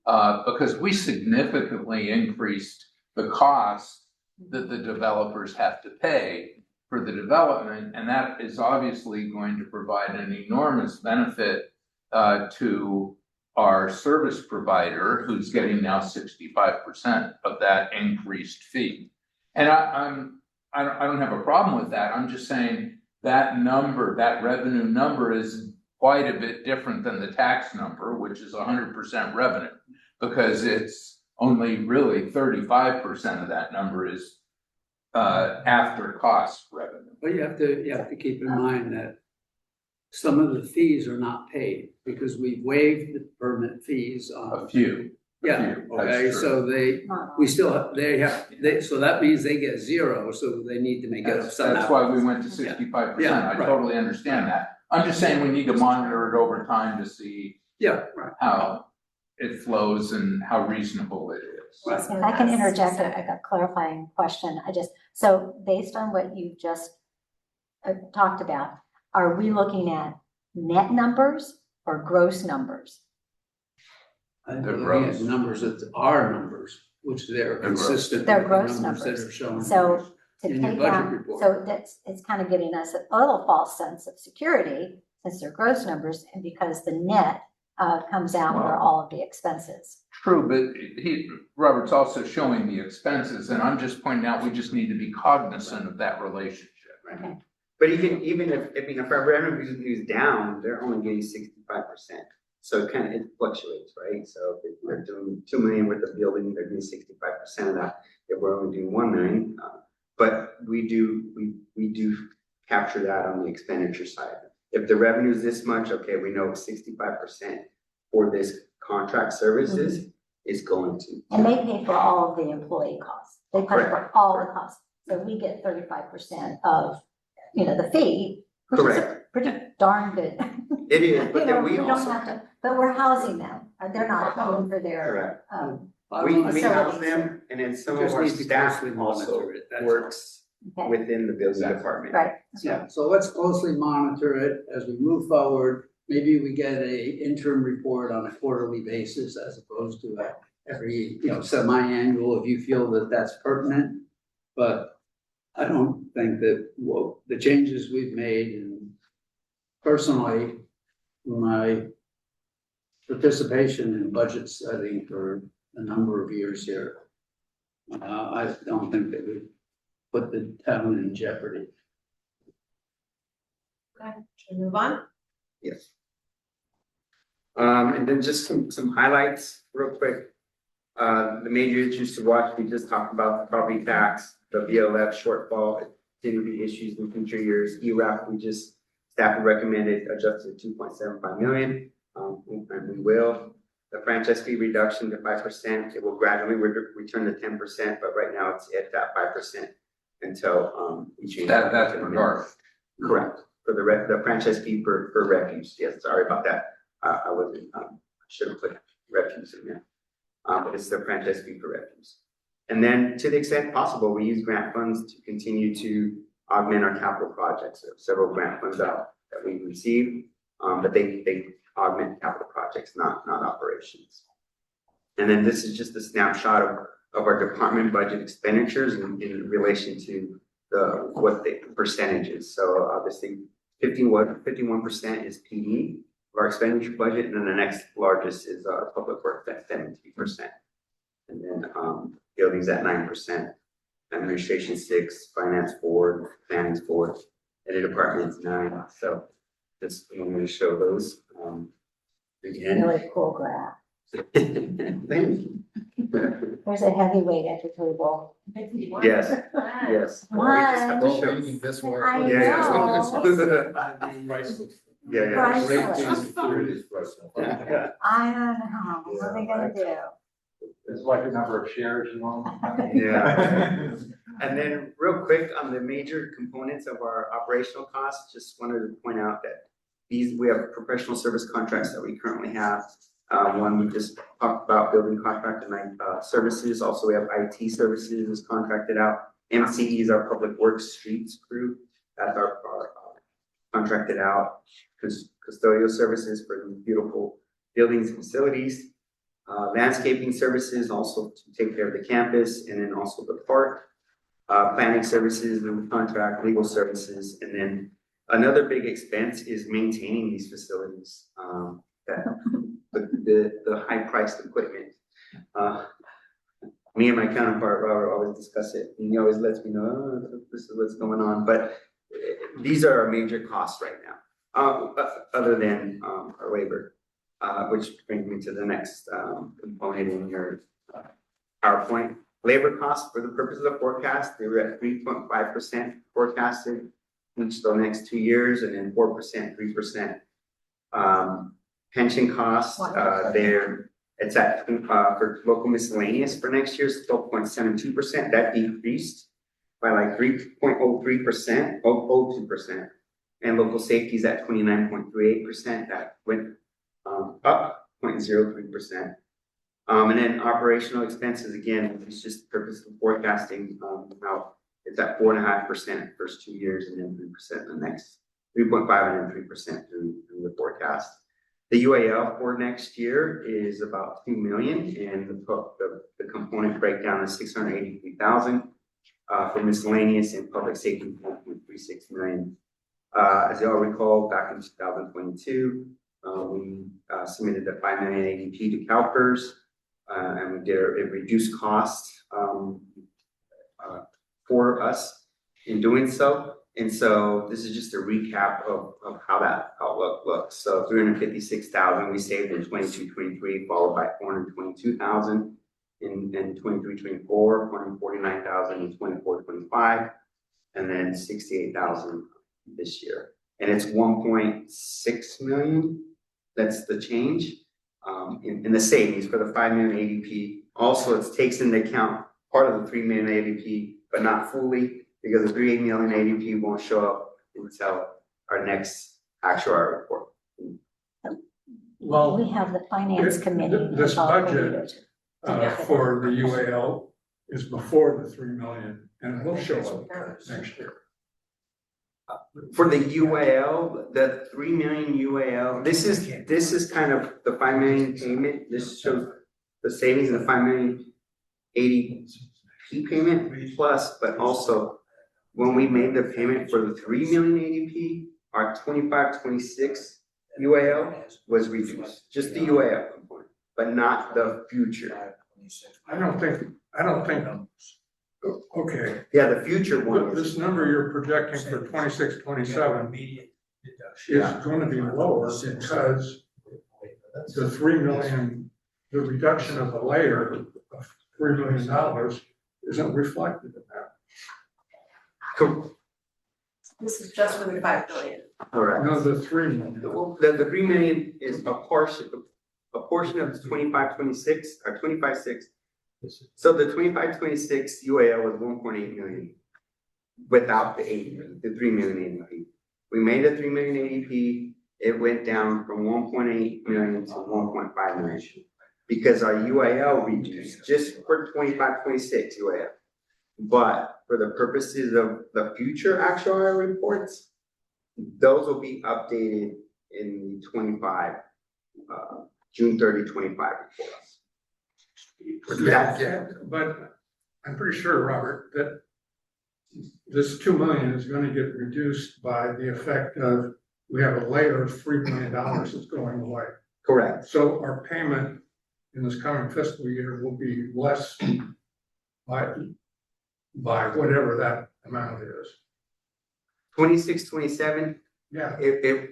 Because we significantly increased the cost that the developers have to pay for the development. And that is obviously going to provide an enormous benefit to our service provider, who's getting now 65% of that increased fee. And I don't have a problem with that. I'm just saying that number, that revenue number, is quite a bit different than the tax number, which is 100% revenue, because it's only really 35% of that number is after cost revenue. But you have to keep in mind that some of the fees are not paid because we waived the permit fees on. A few. Yeah, okay, so so that means they get zero, so they need to make it up somehow. That's why we went to 65%. Yeah, I right. totally understand that. I'm just saying we need to monitor it over time to see Yeah, right. how it flows and how reasonable it is. If I can interject a clarifying question, so based on what you just talked about, are we looking at net numbers or gross numbers? I'm They're looking at gross. numbers that are numbers, which they're consistent. They're with the gross That are numbers. shown. So to In your take budget out, report. so it's kind of giving us a little false sense of security since they're gross numbers and because the net comes out where all of the expenses. True, but Robert's also showing the expenses, and I'm just pointing out we just need to be cognizant of that relationship. Okay. But even if our revenue is down, they're only getting 65%. So it fluctuates, right? So if we're doing 2 million with the building, they're getting 65% of that. If we're only doing 1 million, but we do capture that on the expenditure side. If the revenue is this much, okay, we know 65% for this contract services is going to. And they pay for all of the employee costs. They pay for all the costs. So we get 35% of, the fee, which is Correct. pretty darn good. It is, but then we don't also. have to, but we're housing them. They're not paying for their, Correct. Bottom line, We house facilities. them, and then some of Just our need to staff closely also monitor it, that's all. works okay, within the building department. right. Yeah, so let's closely monitor it as we move forward. Maybe we get a interim report on a quarterly basis as opposed to every, semi-annual, if you feel that that's pertinent. But I don't think that, the changes we've made, and personally, my participation in budget setting for a number of years here, I don't think that we put the town in jeopardy. Okay, should we move on? Yes. And then just some highlights real quick. The major issues to watch, we just talked about the property tax, the VLF shortfall, continue to be issues in future years. ERAF, staff recommended adjusted to 2.75 million, and we will. The franchise fee reduction to 5%, it will gradually return to 10%, but right now it's at that 5% until we change. That's for North. Correct, for the franchise fee for refuse, yes, sorry about that. I wasn't, should have put refuse in there. But it's the franchise fee for refuse. And then to the extent possible, we use grant funds to continue to augment our capital projects. There are several grant funds out that we receive, but they augment capital projects, not operations. And then this is just a snapshot of our department budget expenditures in relation to what the percentages. So obviously 51% is PD of our expenditure budget, and then the next largest is our public works at 17%. And then buildings at 9%, administration 6%, finance 4%, planning 4%, and the department's 9%. So just wanted to show those again. Really cool graph. Thank you. There's a heavyweight at the table. Yes, yes. We just have to One. show. Maybe this one. I Yeah, know. yeah. Priceless. Yeah. I don't know. What are they gonna do? It's like the number of shares you own. Yeah. And then real quick on the major components of our operational costs, just wanted to point out that we have professional service contracts that we currently have. One we just talked about, building contract and services. Also, we have IT services is contracted out. MCE is our public works streets crew. That's our contracted out. Custodial services for beautiful buildings and facilities. Landscaping services also to take care of the campus and then also the park. Planning services, the contract, legal services, and then another big expense is maintaining these facilities. The high priced equipment. Me and my counterpart Robert always discuss it, and he always lets me know, oh, this is what's going on. But these are our major costs right now, other than our labor, which brings me to the next component in your PowerPoint. Labor costs for the purpose of the forecast, they were at 3.5% forecasted each the next 2 years, and then 4%, 3%. Pension costs, it's at for local miscellaneous for next year is 12.72%. That decreased by like 3.03%, 0.02%. And local safety is at 29.38%. That went up 0.03%. And then operational expenses, again, it's just the purpose of forecasting how it's at 4.5% first 2 years and then 3% the next 3.5 and then 3% through the forecast. The UAL for next year is about 2 million, and the component breakdown is 683,000 for miscellaneous and public safety 1.36 million. As you all recall, back in 2022, we submitted the 5 million ADP to CalPERS, and we did a reduced cost for us in doing so. And so this is just a recap of how that outlook looks. So 356,000 we saved in 22-23, followed by 422,000 in 23-24, 149,000 in 24-25, and then 68,000 this year. And it's 1.6 million, that's the change, in the savings for the 5 million ADP. Also, it takes into account part of the 3 million ADP, but not fully, because the 3 million ADP won't show up until our next actuarial report. Well, We have the finance committee. This involved with budget, it. for the UAL is before the 3 million, and it will show up next year. For the UAL, the 3 million UAL, this is kind of the 5 million payment. This shows the savings in the 5 million ADP payment plus, but also when we made the payment for the 3 million ADP, our 25-26 UAL was reduced, just the UAL component, but not the future. I don't think, okay, Yeah, the future one is. this number you're projecting for 26-27 is gonna be lower because the 3 million, the reduction of the layer of $3 million isn't reflected in that. This is just for the 5 billion. Correct. No, the 3 million. The 3 million is a portion of the 25-26 or 25-6. So the 25-26 UAL was 1.8 million without the ADP, the 3 million ADP. We made a 3 million ADP, it went down from 1.8 million to 1.5 million. Because our UAL reduced just for 25-26 UAL. But for the purposes of the future actuarial reports, those will be updated in the 25, June 30, 25 reports. Yeah, but I'm pretty sure, Robert, that this 2 million is gonna get reduced by the effect of, we have a layer of $3 million that's going away. Correct. So our payment in this coming fiscal year will be less by whatever that amount is. 26-27, Yeah, if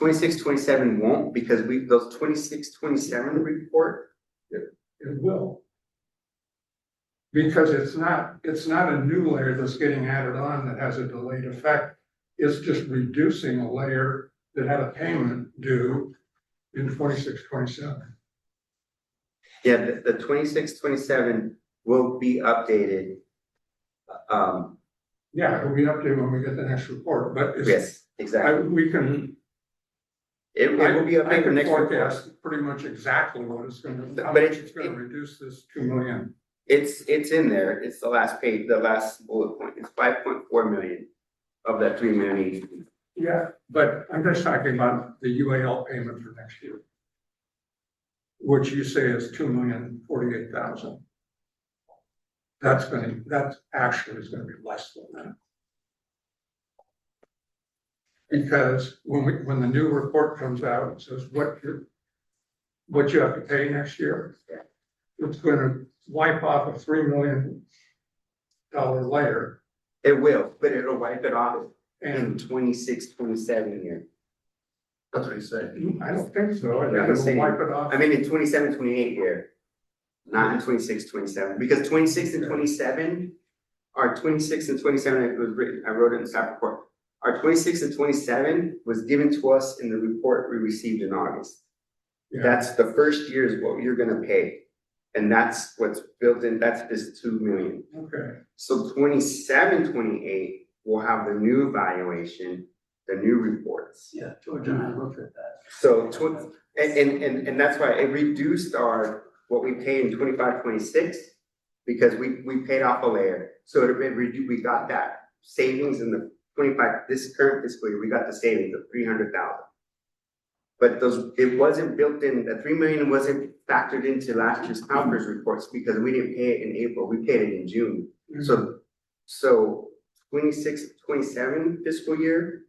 26-27 won't, because those 26-27 report, it will. Because it's not a new layer that's getting added on that has a delayed effect. It's just reducing a layer that had a payment due in 26-27. yeah, the 26-27 will be updated. Yeah, it'll be updated when we get the next report, but it's, Yes, exactly. we can, It will be I updated can next report. forecast pretty much exactly what it's gonna, how But much it- it's gonna reduce this 2 million. It's in there, it's the last page, the last bullet point, it's 5.4 million of that 3 million. Yeah, but I'm just talking about the UAL payment for next year. Which you say is 2,048,000. That's actually is gonna be less than that. Because when the new report comes out, it says what you have to pay next year. It's gonna wipe off a $3 million layer. It will, but it'll wipe it off in And 26-27 year. That's what he's saying. I don't think so. I Yeah, think I'm it'll saying- wipe it off. I mean, in 27-28 year, not in 26-27, because 26 and 27, our 26 and 27, it was written, I wrote it in the staff report. Our 26 and 27 was given to us in the report we received in August. Yeah. That's the first year is what you're gonna pay. And that's what's built in, that's this 2 million. Okay, So 27-28 will have the new valuation, the new reports. Yeah, George and I looked at that. So and that's why it reduced what we pay in 25-26 because we paid off a layer. So we got that savings in the 25, this current fiscal year, we got the savings of 300,000. But it wasn't built in, the 3 million wasn't factored into last year's CalPERS reports because we didn't pay it in April, we paid it in June. So 26-27 fiscal year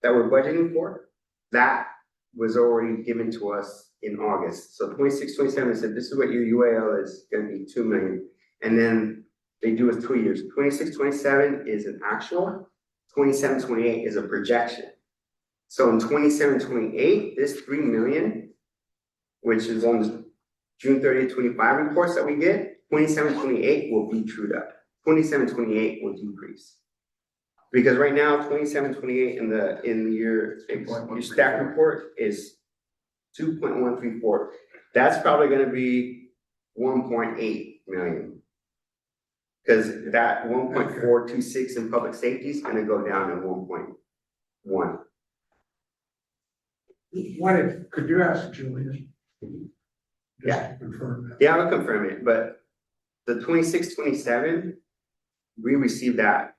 that we're budgeting for, that was already given to us in August. So 26-27 said, this is what your UAL is gonna be 2 million. And then they do is 2 years. 26, 27 is an actual, 27, 28 is a projection. So in 27, 28, this 3 million, which is on the June 30th, 25 reports that we get, 27, 28 will be trued up. 27, 28 will decrease. Because right now, 27, 28 in your staff report is 2.134. That's probably gonna be 1.8 million. Cause that 1.426 in public safety is gonna go down to 1.1. Could you ask Julian? Just to confirm that. Yeah, I'll confirm it, but the 26, 27, we received that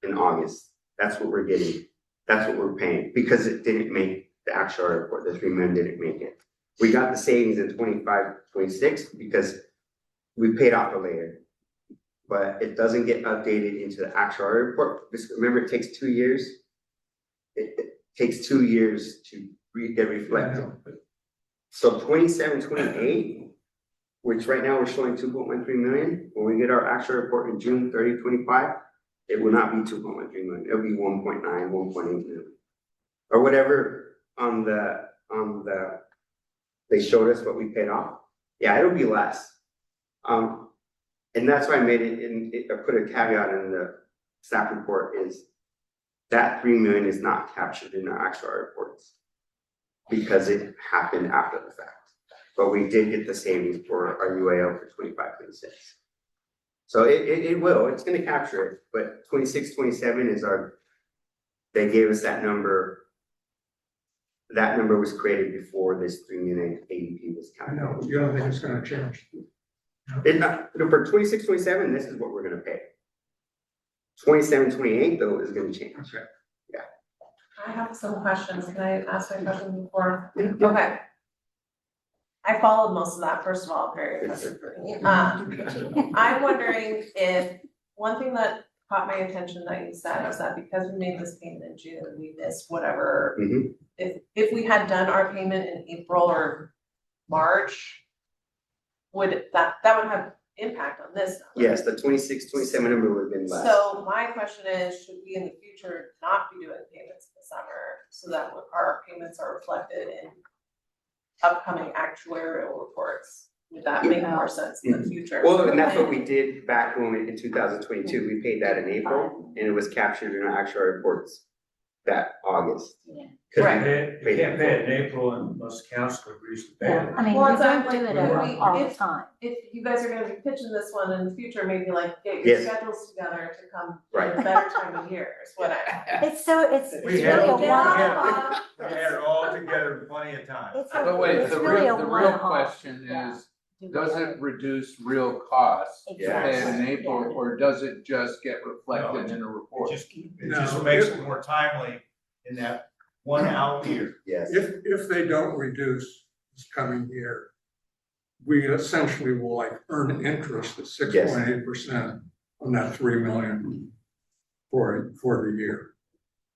in August. That's what we're getting. That's what we're paying because it didn't make the actual report. The 3 million didn't make it. We got the savings in 25, 26 because we paid off the layer, but it doesn't get updated into the actual report. Just remember, it takes 2 years. It takes 2 years to get reflected. So 27, 28, which right now we're showing 2.13 million. When we get our actual report in June 30, 25, it will not be 2.13 million. It'll be 1.9, 1.8 million. Or whatever on the, they showed us what we paid off. Yeah, it'll be less. And that's why I made it I put a caveat in the staff report is that 3 million is not captured in our actual reports because it happened after the fact. But we did get the savings for our UAL for 25, 26. So it's gonna capture it, but 26, 27 is they gave us that number. That number was created before this 3 million ADP was I know, calculated. you don't think it's gonna change? For 26, 27, this is what we're gonna pay. 27, 28 though is gonna change. Okay. I have some questions. Can I ask my question before? Okay. I followed most of that, first of all, very impressive for me. I'm wondering if, one thing that caught my attention that you said was that because we made this payment in June, we missed whatever. If we had done our payment in April or March, would that would have impact on this number? Yes, the 26, 27 number would have been less. So my question is, should we in the future not be doing payments in the summer so that our payments are reflected in upcoming actuarial reports? Would that make more sense in the future? Well, and that's what we did back when in 2022, we paid that in April and it was captured in our actual reports that August. Yeah. 'Cause we Right. paid You can't it. pay it in April unless council agrees to pay Yeah, it. I mean, Well, we it's don't like do it if all the time. If you guys are gonna be pitching this one in the future, maybe like get your Yes. schedules together to come Right. at a better time of year is what I. It's really had a it one-off. We had it all together plenty of time. But wait, It's the really a real one-off. question Yeah. is, does it reduce real costs to pay it in Exactly. April, Yeah. or does it just get reflected in a report? It just makes it more timely in that 1 out year. Yes. If they don't reduce this coming year, we essentially will like earn interest at 6.8% on that 3 million for the year.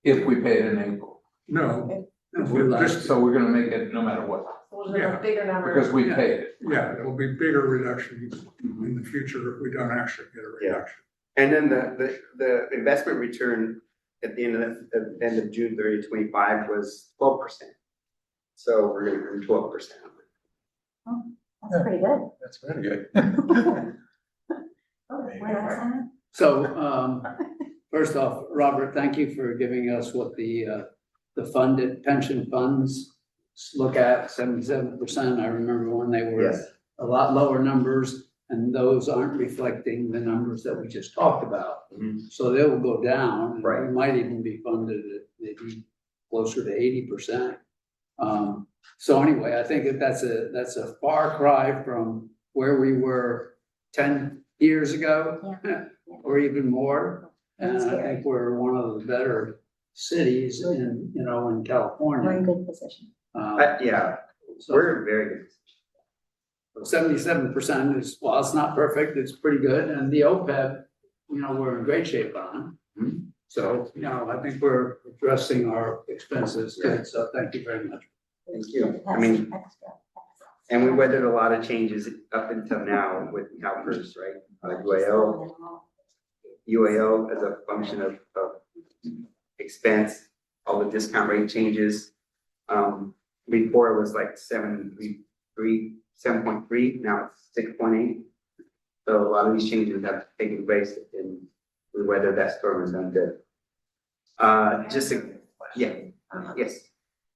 If we pay it in April, No, so we're gonna make it no matter what, Was it a bigger number? because we paid it. yeah, there'll be bigger reductions in the future if we don't actually get a reduction. And then the investment return at the end of June 30, 25 was 12%. So we're gonna earn 12%. That's pretty good. That's very good. So, first off, Robert, thank you for giving us what the funded pension funds look at, 77%. I remember when they were Yes. a lot lower numbers, and those aren't reflecting the numbers that we just talked about. Mhm. So they will go down, and Right. we might even be funded at maybe closer to 80%. So anyway, I think that's a far cry from where we were 10 years ago, or even more. And I think we're one of the better cities in We're in California. good position. Yeah, So we're very good. 77% is, while it's not perfect, it's pretty good. And the OPEB, we're in great shape on. So, I think we're addressing our expenses good. So thank you very much. Thank you. Have I mean, some extra. And we weathered a lot of changes up until now with CalPERS, right? UAL as a function of expense, all the discount rate changes. Before it was like 7.3, now it's 6.8. So a lot of these changes have taken place and we weathered that storm and done good. Yes.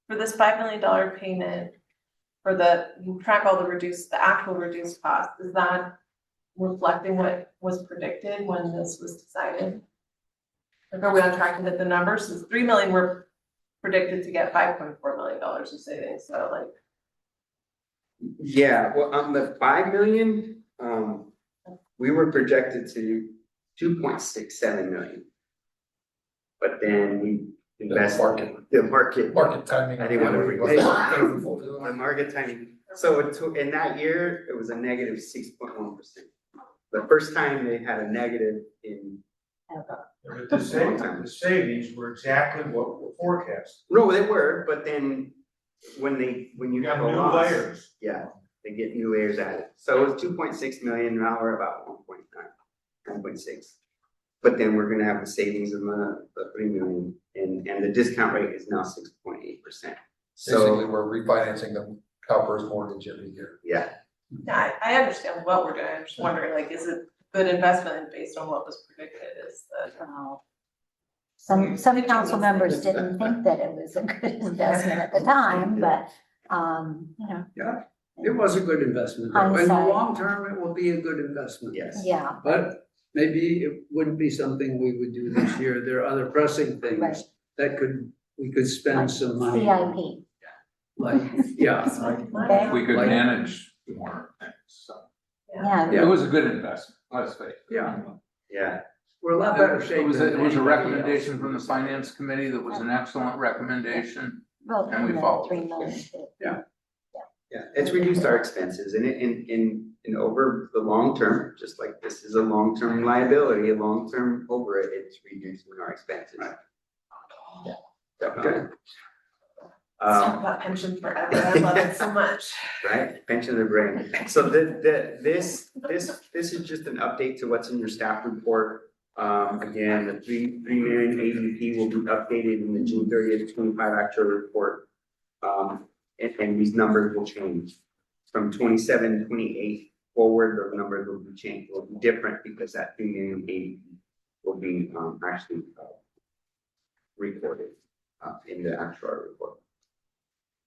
For this $5 million payment, for you track all the actual reduced cost, is that reflecting what was predicted when this was decided? Like, are we on track to hit the numbers? Since $3 million were predicted to get $5.4 million of savings, so like. Yeah, well, on the 5 million, we were projected to 2.67 million. But then we invested the market timing. I didn't want to read The the market timing. So in that year, it was a negative 6.1%. The first time they had a negative in. But the savings were exactly what were forecast. No, they were, but then when you have a New loss. layers. Yeah, they get new layers added. So it was 2.6 million, now we're about 1.6. But then we're gonna have the savings of the 3 million and the discount rate is now 6.8%. Basically, So, we're refinancing the CalPERS mortgage every year. yeah, I understand what we're doing, I'm just wondering, like, is it good investment based on what was predicted, is the. Some council members didn't think that it was a good investment at the time, but, you know. Yeah, it was a good investment. though. In the Hindsight. long term, it will be a good investment. yes. Yeah, But maybe it wouldn't be something we would do this year. There are other pressing Right. things that we could spend some money on. CIP. Like, yeah, Okay. We could Like- manage more things, so. Yeah, It was a good investment, let's face it. yeah, Yeah, we're a lot better shape. It was than a anybody recommendation else. from the finance committee that was an excellent recommendation. well, And we and the followed 3 it. million too. yeah, it's reduced our expenses and in over the long term, just like this is a long-term liability, a long-term over it, it's reducing our expenses. Yeah, definitely. Let's talk about pension forever, I love it so much. Right, pension of the brain. So this is just an update to what's in your staff report. Again, the 3 million ADP will be updated in the June 30th, 25 actual report. And these numbers will change from 27, 28 forward, the numbers will be changed, will be different because that 3 million ADP will be actually recorded in the actual report.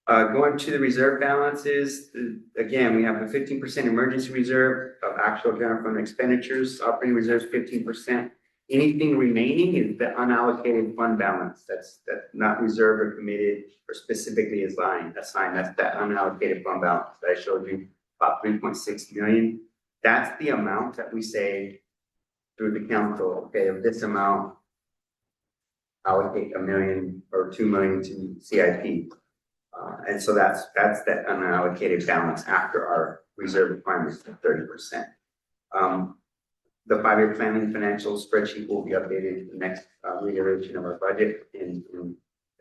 Going to the reserve balances, again, we have the 15% emergency reserve of actual general fund expenditures, operating reserves 15%. Anything remaining is the unallocated fund balance. That's not reserved or committed or specifically assigned. That's that unallocated fund balance that I showed you, about 3.6 million. That's the amount that we say through the council, okay, of this amount, allocate $1 million or 2 million to CIP. And so that's that unallocated balance after our reserve requirements of 30%. The 5-year planning financial spreadsheet will be updated in the next reiteration of our budget. And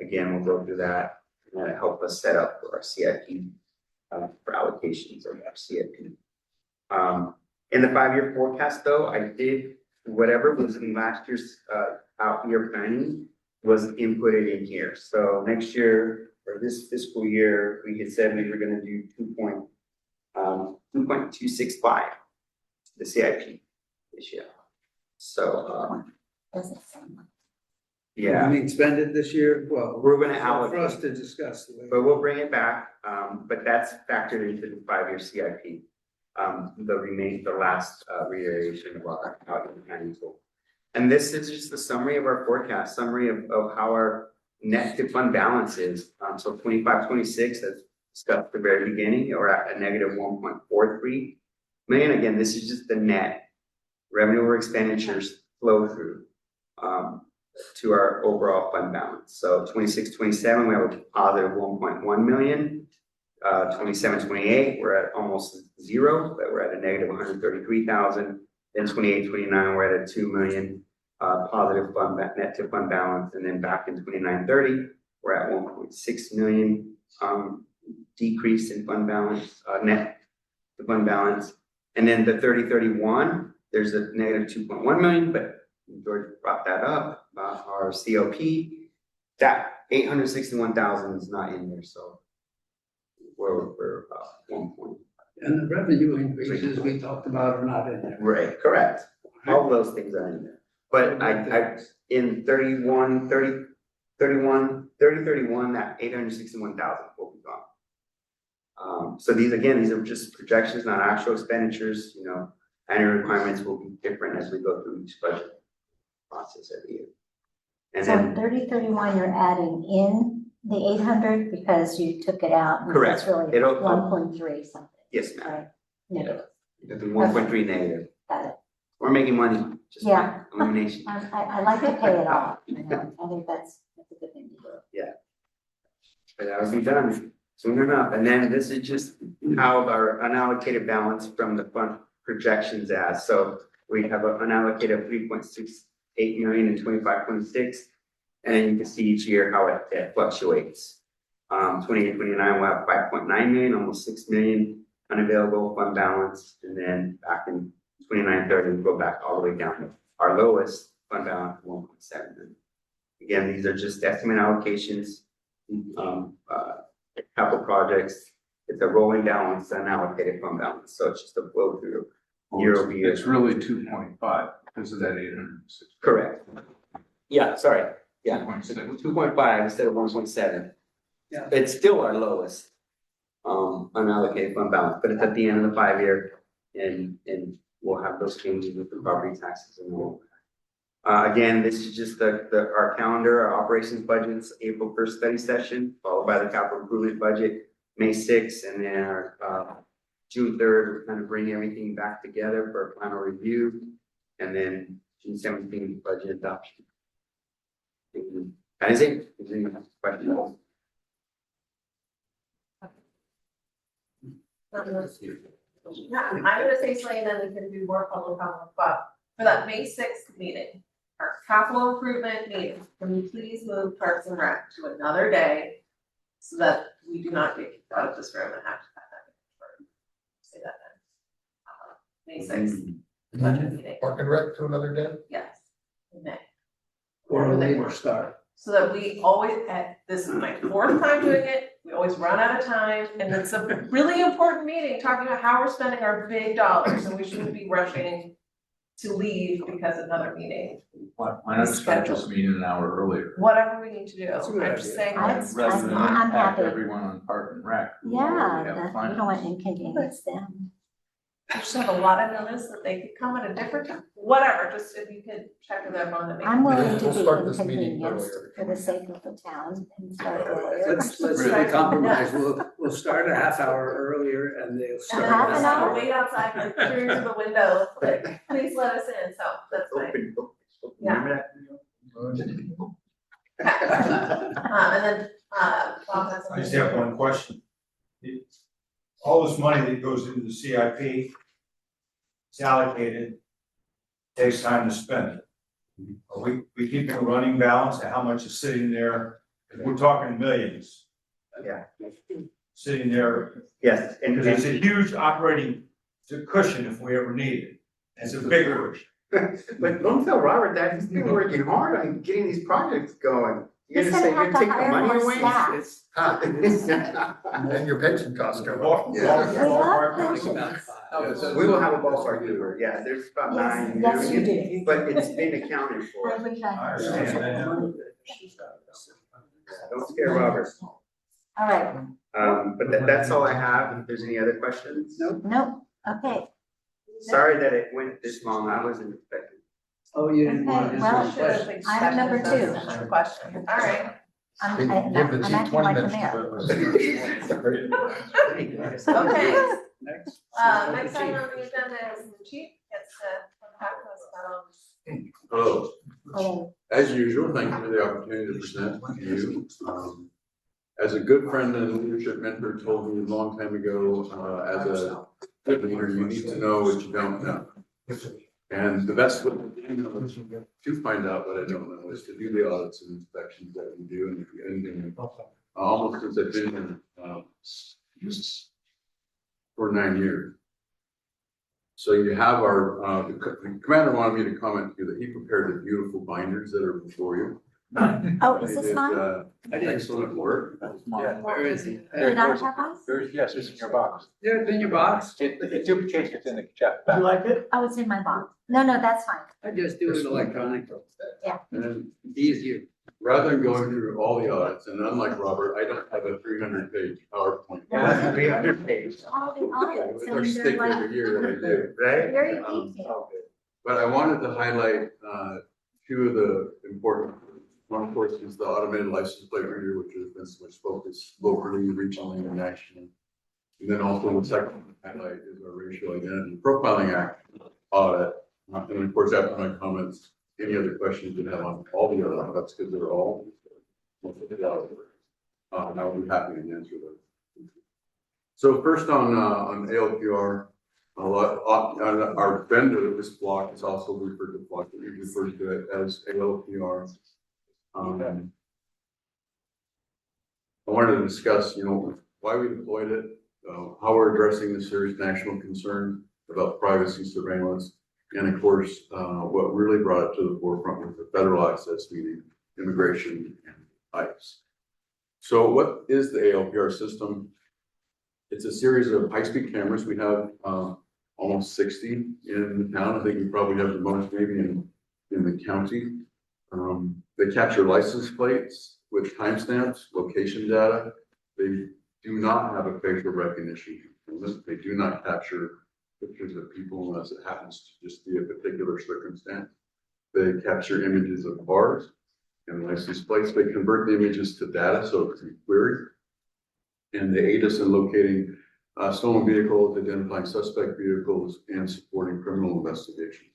again, we'll go through that and that'll help us set up for our CIP for allocations of our CIP. In the 5-year forecast though, I did whatever was in last year's out year planning was inputted in here. So next year, or this fiscal year, we had said we were gonna do 2.265, the CIP this year. So, Doesn't sound like. yeah, I mean, spend it this year, well. We're gonna For us allocate. to discuss. the way- But we'll bring it back, but that's factored into the 5-year CIP. The last reiteration of our out-year planning tool. And this is just the summary of our forecast, summary of how our net to fund balance is. So 25-26, that's discussed at the very beginning, or at a negative 1.43 million. Again, this is just the net revenue or expenditures flow through to our overall fund balance. So 26-27, we have a positive 1.1 million. 27-28, we're at almost zero, but we're at a negative 133,000. Then 28-29, we're at a 2 million positive net to fund balance, and then back in 29-30, we're at 1.6 million decrease in fund balance, net the fund balance. And then the 30-31, there's a negative 2.1 million, but George brought that up, our COP, that 861,000 is not in there, so we're about 1 point. And the revenue increases we talked about are not in there. Right, correct. All those things are in there. But I, in 31, that 861,000 will be gone. So these are just projections, not actual expenditures, you know, annual requirements will be different as we go through each budget process every year. And So then, in 30-31, you're adding in the 800 because you took it out. And Correct. It's really It'll- 1.3 something, yes, ma'am, right? Negative, it'll be 1.3 negative. got it. We're making money, just Yeah. by elimination. I like to pay it off, you know, I think that's a good thing to do. But that would be done soon enough. And then this is just how our unallocated balance from the fund projections as. So we have an unallocated 3.68 million in 25-26. And you can see each year how it fluctuates. 28-29, we'll have 5.9 million, almost 6 million unavailable fund balance. And then back in 29-30, we go back all the way down to our lowest fund balance, 1.7 million. Again, these are just estimate allocations. Capital projects, it's a rolling balance, unallocated fund balance, so it's just a flow through year over year. It's really 2.5 because of that 806. Correct. Yeah, sorry, yeah, 2.6. 2.5 instead of 1.7. Yeah. It's still our lowest unallocated fund balance, but it's at the end of the 5 year, and we'll have those changes with the property taxes and all. Again, this is just our calendar, our operations budgets, April 1st study session, followed by the capital improvement budget, May 6th, and then our June 3rd, we kind of bring everything back together for a final review, and then June 17th, budget adoption. That is it. Is there any questions? Yeah, I'm gonna say something, then we can do more public comment, but for that May 6th meeting, our capital improvement meeting, can we please move Parks and Rec to another day? So that we do not get kicked out of this room and have to have that. Say that then. May 6th, budget meeting, Park and Rec to another day? yes, in May. Or a later start. So that we always, this is my 4th time doing it, we always run out of time, and it's a really important meeting, talking about how we're spending our big dollars, and we shouldn't be rushing to leave because another meeting, Why not start this meeting an hour earlier? whatever we need to do, That's a good I'm just idea. saying, I- let's Rather just than not. I'm impact happy. everyone on Park and Rec. Yeah, have you don't finance. want to inconvenience them. I just have a lot of notice that they could come at a different time, whatever, just if you could check with everyone to make. I'm willing to We'll be start this meeting inconvenienced earlier. for the sake of the town and start earlier. Let's Really? make a compromise, we'll start a half hour earlier and they'll And start. then half I'm an just gonna hour? wait outside, like, peering through the window, like, please let us in, so that's fine. Remember And then, Bob has I just something. have one question. All this money that goes into the CIP, it's allocated, takes time to spend it. Are we keep a running balance of how much is sitting there? We're talking millions Yeah, sitting there, yes, and because it's a huge operating cushion if we ever need it. It's a big cushion. but don't tell Robert that, he's been working hard on getting these projects going. You're He's gonna say, gonna you're have to gonna take the hire money more away? staff. And your pension costs go up. We will have a ballpark number, yeah, there's about Yes, 9 yes, you million, do. but it's been accounted for. I wish I I had. understand that. Don't scare Robert. All right, But that's all I have, if there's any other questions? nope, okay. Sorry that it went this long, I wasn't expecting. Oh, you didn't want to Okay, do well, some Should have questions. Item number expected 2. such a question, all right. I'm Give the chief acting 20 like the minutes. mayor. Okay, Next. next item on the agenda is the chief gets to talk to us about. Hello, Oh, as usual, thank you for the opportunity to present to you. As a good friend and leadership mentor told me a long time ago, as a good leader, you need to know what you don't know. And the best way to find out what I don't know is to do the audits and inspections that we do, and almost since I've been here, for 9 years. So you have our, the commander wanted me to comment to you that he prepared the beautiful binders that are before you. Oh, is They this did, mine? excellent work. Where is he? Did I have one? Yes, it's in your box. Yeah, it's in your box. It duplicates it in the chat. Do you like it? Oh, it's in my box. No, that's fine. I just do it electronically. And Easier. rather than going through all the audits, and unlike Robert, I don't have a 300-page PowerPoint. Yeah, 300 pages. All the audits, With I our mean, stick they're every like year that I do. Right? very Um, detailed. But I wanted to highlight, two of the important, one of course is the automated license plate reader, which has been so much focus locally, regionally, and nationally. And then also the second highlight is our Racial Identity Profiling Act audit. And of course, after my comments, any other questions you have on all the other audits, because they're all. I will be happy to answer those. So first on ALPR, our vendor of this block is also referred to block, we refer to it as ALPR. I wanted to discuss, why we deployed it, how we're addressing the serious national concern about privacy surveillance, and of course, what really brought it to the forefront was the federal access meeting, immigration, and ICE. So what is the ALPR system? It's a series of high-speed cameras. We have almost 60 in the town. I think we probably have the most maybe in the county. They capture license plates with timestamps, location data. They do not have a facial recognition component. They do not capture pictures of people unless it happens to just be a particular circumstance. They capture images of cars and license plates. They convert the images to data so it can be queried. And they aid us in locating stolen vehicles, identifying suspect vehicles, and supporting criminal investigations.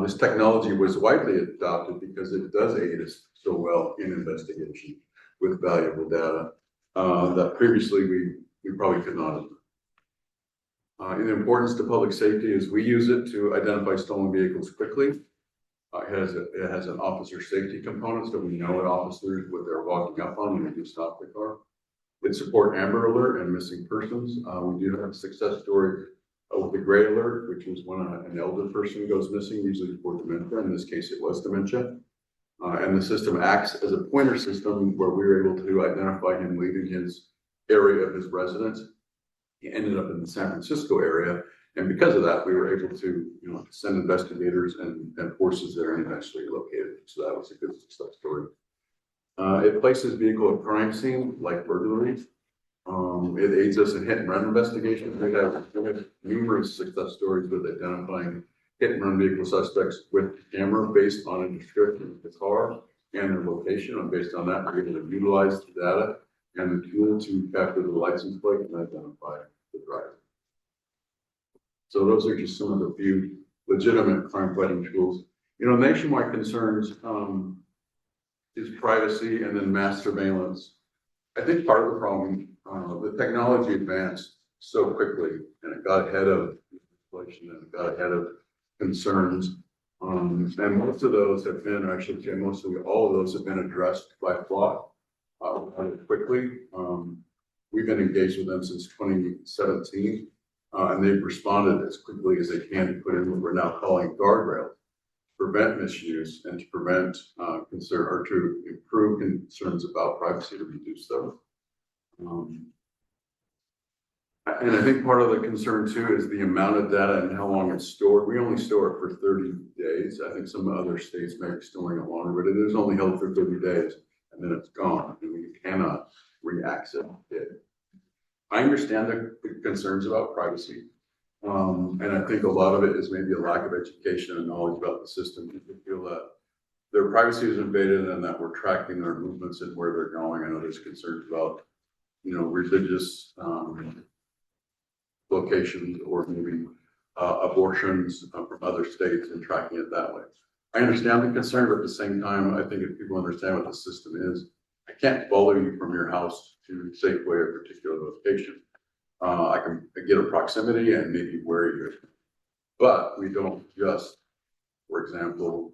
This technology was widely adopted because it does aid us so well in investigation with valuable data that previously we probably could not have. In the importance to public safety is we use it to identify stolen vehicles quickly. It has an officer safety component, so we know what officers, what they're walking up on when they do stop the car. It support Amber Alert and missing persons. We do have a success story with the Gray Alert, which is when an elder person goes missing, usually for dementia. In this case, it was dementia. And the system acts as a pointer system where we were able to identify him leaving his area of his residence. He ended up in the San Francisco area. And because of that, we were able to, send investigators and forces there and eventually locate it. So that was a good success story. It places vehicle at crime scene, like burglary. It aids us in hit and run investigations. We have numerous success stories with identifying hit and run vehicle suspects with camera based on a description of the car and their location. And based on that, we're able to utilize the data and the tool to capture the license plate and identify the driver. So those are just some of the few legitimate crime fighting tools. Nationwide concerns is privacy and then mass surveillance. I think part of the problem, the technology advanced so quickly and it got ahead of inflation and it got ahead of concerns. And most of those have been, or I should say mostly all of those have been addressed by FLOC quickly. We've been engaged with them since 2017 and they've responded as quickly as they can to put in what we're now calling guardrails. Prevent misuse and to prevent concern or to improve concerns about privacy to reduce those. And I think part of the concern too is the amount of data and how long it's stored. We only store it for 30 days. I think some other states may be storing it longer, but it is only held for 30 days and then it's gone and we cannot re-access it. I understand the concerns about privacy. And I think a lot of it is maybe a lack of education and knowledge about the system. People feel that their privacy is invaded and that we're tracking their movements and where they're going. I know there's concerns about, religious locations or maybe abortions from other states and tracking it that way. I understand the concern, but at the same time, I think if people understand what the system is, I can't follow you from your house to Safeway a particular location. I can get a proximity and maybe where you're, but we don't just, for example,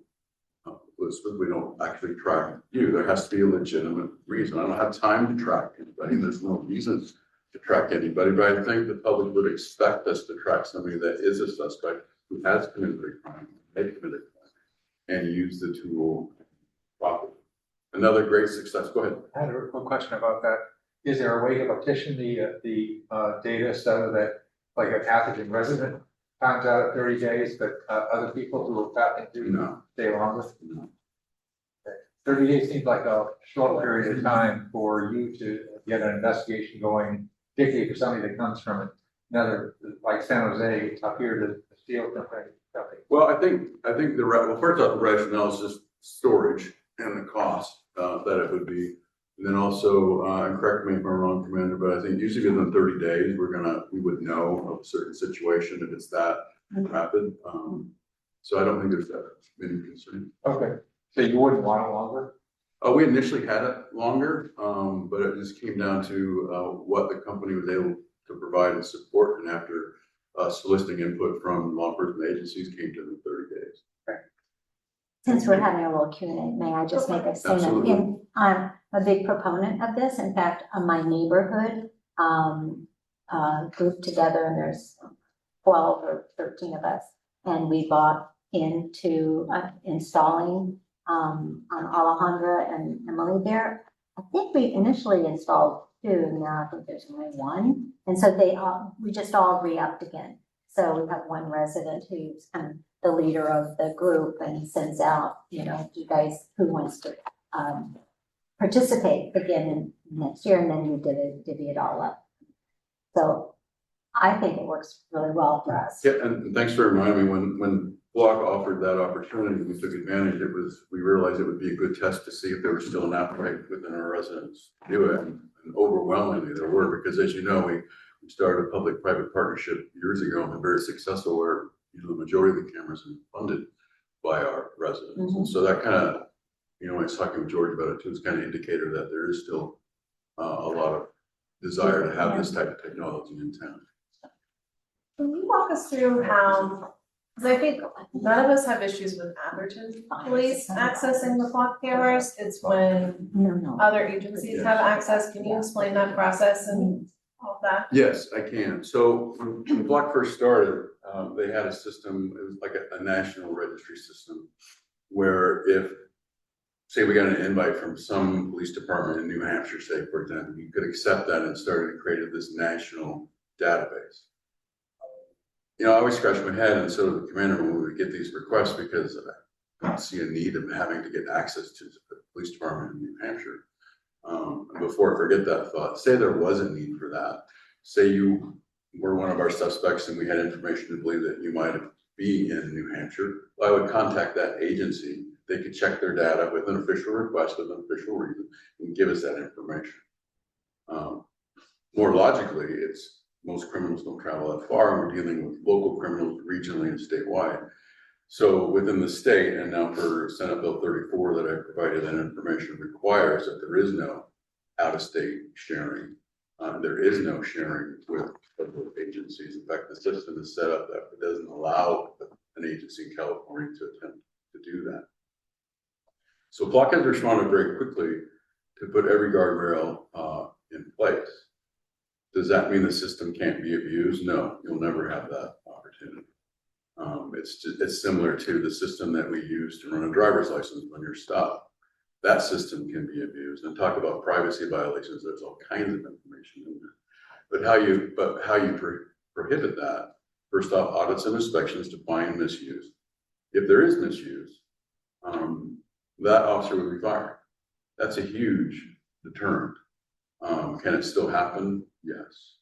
Elizabeth, we don't actually track you. There has to be a legitimate reason. I don't have time to track anybody. There's no reason to track anybody, but I think the public would expect us to track somebody that is a suspect who has committed a crime, may committed a crime, and use the tool properly. Another great success, go ahead. I had a quick question about that. Is there a way to partition the data so that like a pathogen resident finds out at 30 days, but other people who are pathogen No. stay longer? No. 30 days seems like a short period of time for you to get an investigation going, particularly for somebody that comes from another, like San Jose, up here to steal something. Well, I think well, first off, the rationale is just storage and the cost that it would be. And then also, and correct me if I'm wrong, Commander, but I think usually within 30 days, we would know of a certain situation if it's that rapid. So I don't think there's that many concerns. Okay, so you wouldn't want it longer? We initially had it longer, but it just came down to what the company was able to provide and support. And after soliciting input from law enforcement agencies, came to the 30 days. Since we're having a little Q&A, may I just make a statement? Absolutely. I'm a big proponent of this. In fact, my neighborhood grouped together, and there's 12 or 13 of us, and we bought into installing on Alejandra and Emily there. I think we initially installed 2, and now I think there's only 1. And so we just all re-upped again. So we have one resident who's kind of the leader of the group and sends out, you who wants to participate again in next year, and then we divvy it all up. So I think it works really well for us. Yeah, and thanks for reminding me, when Block offered that opportunity, we took advantage. We realized it would be a good test to see if there was still an appetite within our residents to do it. And overwhelmingly there were, because as you know, we started a public-private partnership years ago and been very successful where the majority of the cameras are funded by our residents. Mm-hmm. And so that kind of, when I was talking with George about it too, it's kind of indicator that there is still a lot of desire to have this type of technology in town. Can you walk us through how, because I think none of us have issues with Atherton police accessing the flock cameras. It's when other agencies have access. Can you explain that process and all of that? Yes, I can. So when Block first started, they had a system, it was like a national registry system, where if, say we got an invite from some police department in New Hampshire, say, for example, you could accept that and started creating this national database. I always scratch my head, and so the commander when we would get these requests, because I don't see a need of having to get access to the police department in New Hampshire. Before I forget that thought, say there was a need for that. Say you were one of our suspects and we had information to believe that you might be in New Hampshire, I would contact that agency. They could check their data with an official request, with an official reason, and give us that information. More logically, it's most criminals don't travel that far, and we're dealing with local criminals regionally and statewide. So within the state, and now for Senate Bill 34 that I provided, that information requires that there is no out-of-state sharing. There is no sharing with federal agencies. In fact, the system is set up that it doesn't allow an agency in California to attempt to do that. So Block has responded very quickly to put every guardrail in place. Does that mean the system can't be abused? No, you'll never have that opportunity. It's similar to the system that we use to run a driver's license when you're stopped. That system can be abused. And talk about privacy violations, there's all kinds of information in there. But how you prohibit that, first off, audits and inspections to find misuse. If there is misuse, that officer would be fired. That's a huge deterrent. Can it still happen? Yes.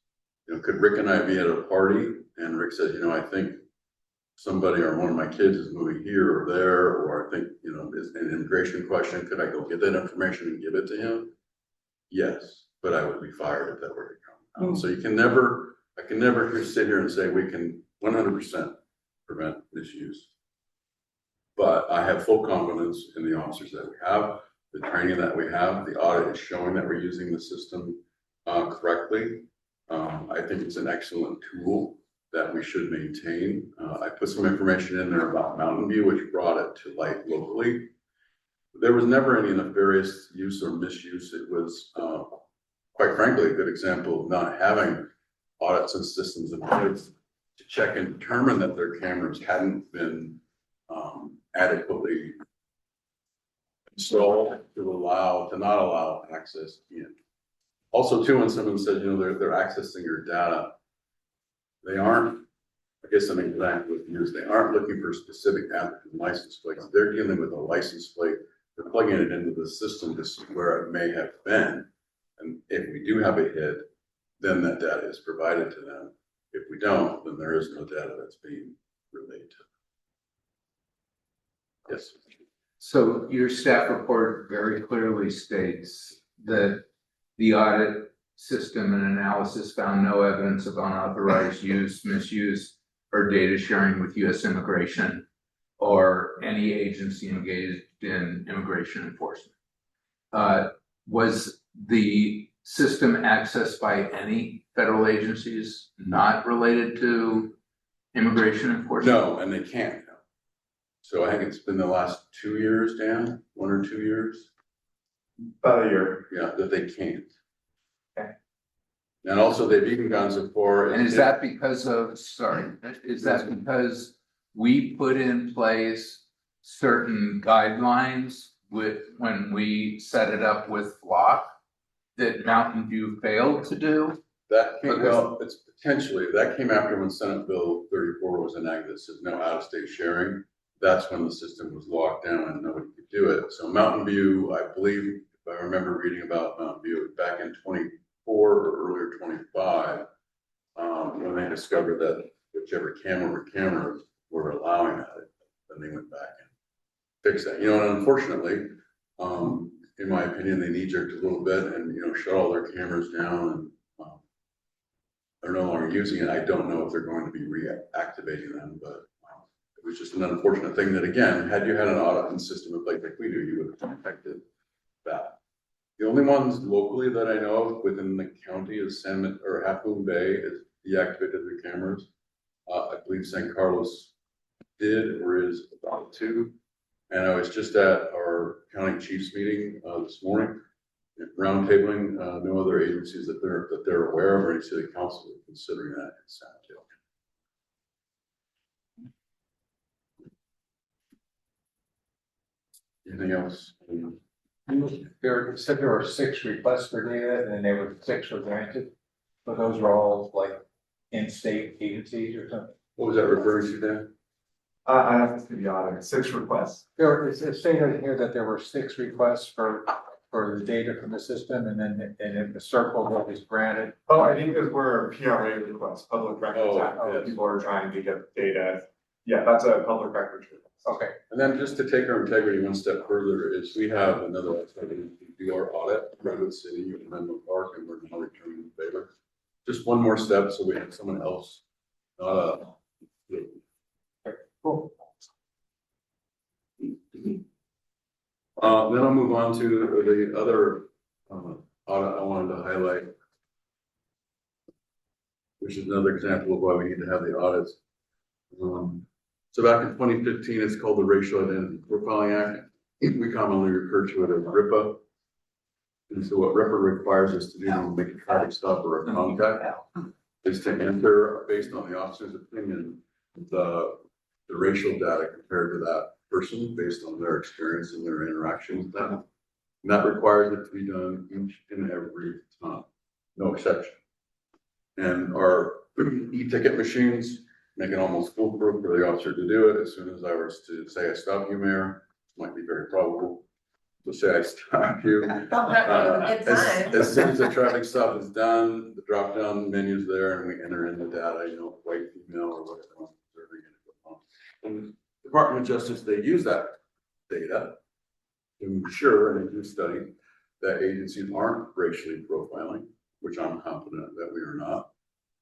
Could Rick and I be at a party and Rick says, I think somebody or one of my kids is moving here or there, or I think, is an immigration question. Could I go get that information and give it to him? Yes, but I would be fired if that were to come. So I can never sit here and say we can 100% prevent misuse. But I have full confidence in the officers that we have, the training that we have. The audit is showing that we're using the system correctly. I think it's an excellent tool that we should maintain. I put some information in there about Mountain View, which brought it to light locally. There was never any nefarious use or misuse. It was quite frankly, a good example of not having audits and systems in place to check and determine that their cameras hadn't been adequately installed to not allow access in. Also too, when someone says, you know, they're accessing your data, they aren't, I guess an example would use, they aren't looking for specific applicant license plates. They're dealing with a license plate. They're plugging it into the system to see where it may have been. And if we do have a hit, then that data is provided to them. If we don't, then there is no data that's being relayed to them. Yes. So your staff report very clearly states that the audit system and analysis found no evidence of unauthorized use, misuse, or data sharing with U.S. immigration or any agency engaged in immigration enforcement. Was the system accessed by any federal agencies not related to immigration enforcement? No, and they can't. So I think it's been the last 2 years, Dan, 1 or 2 years. About a year. Yeah, that they can't. Okay. And also they've even gone so far. And is that because of, is that because we put in place certain guidelines when we set it up with Flock that Mountain View failed to do? That came, well, it's potentially, that came after when Senate Bill 34 was enacted, that says no out-of-state sharing. That's when the system was locked down and nobody could do it. So Mountain View, I believe, if I remember reading about Mountain View, back in 24 or earlier 25, when they discovered that whichever cameras were allowing that, then they went back and fixed that. You know, and unfortunately, in my opinion, they knee-jerked a little bit and, you know, shut all their cameras down and they're no longer using it. I don't know if they're going to be reactivating them, but it was just an unfortunate thing that, again, had you had an audit and system in place like we do, you would have detected that. The only ones locally that I know of within the county is Half Moon Bay is deactivated their cameras. I believe San Carlos did or is about to. And I was just at our county chiefs meeting this morning, roundtabling, no other agencies that they're aware of or any city council are considering that in San Diego. Anything else? There said there were 6 requests for data, and then there were 6 were granted, but those were all like in-state agencies or something. What was that referring to then? I have to see the audit, 6 requests. It stated here that there were 6 requests for the data from the system, and then in the circle what was granted. Oh, I think those were PRA requests, Public Records Act, yes. people are trying to get data. Yeah, that's a public records request. Okay. And then just to take our integrity one step further is we have another activity to do our audit, Redwood City and Menlo Park, and we're now returning the favor. Just one more step so we have someone else, Cool. Then I'll move on to the other audit I wanted to highlight, which is another example of why we need to have the audits. So back in 2015, it's called the Racial Identity Profiling Act. We commonly refer to it as RIPA. And so what RIPA requires us to do when we make a traffic stop or a contact is to enter, based on the officer's opinion, the racial data compared to that person based on their experience and their interaction with them. And that requires it to be done each and every time, no exception. And our e-ticket machines make it almost foolproof for the officer to do it. As soon as I was to say, I stop you, Mayor, might be very probable to say I stop you. As soon as the traffic stop is done, the drop down menu's there and we enter in the data, you know, white, female, or whatever. And the Department of Justice, they use that data to ensure, and they do study, that agencies aren't racially profiling, which I'm confident that we are not.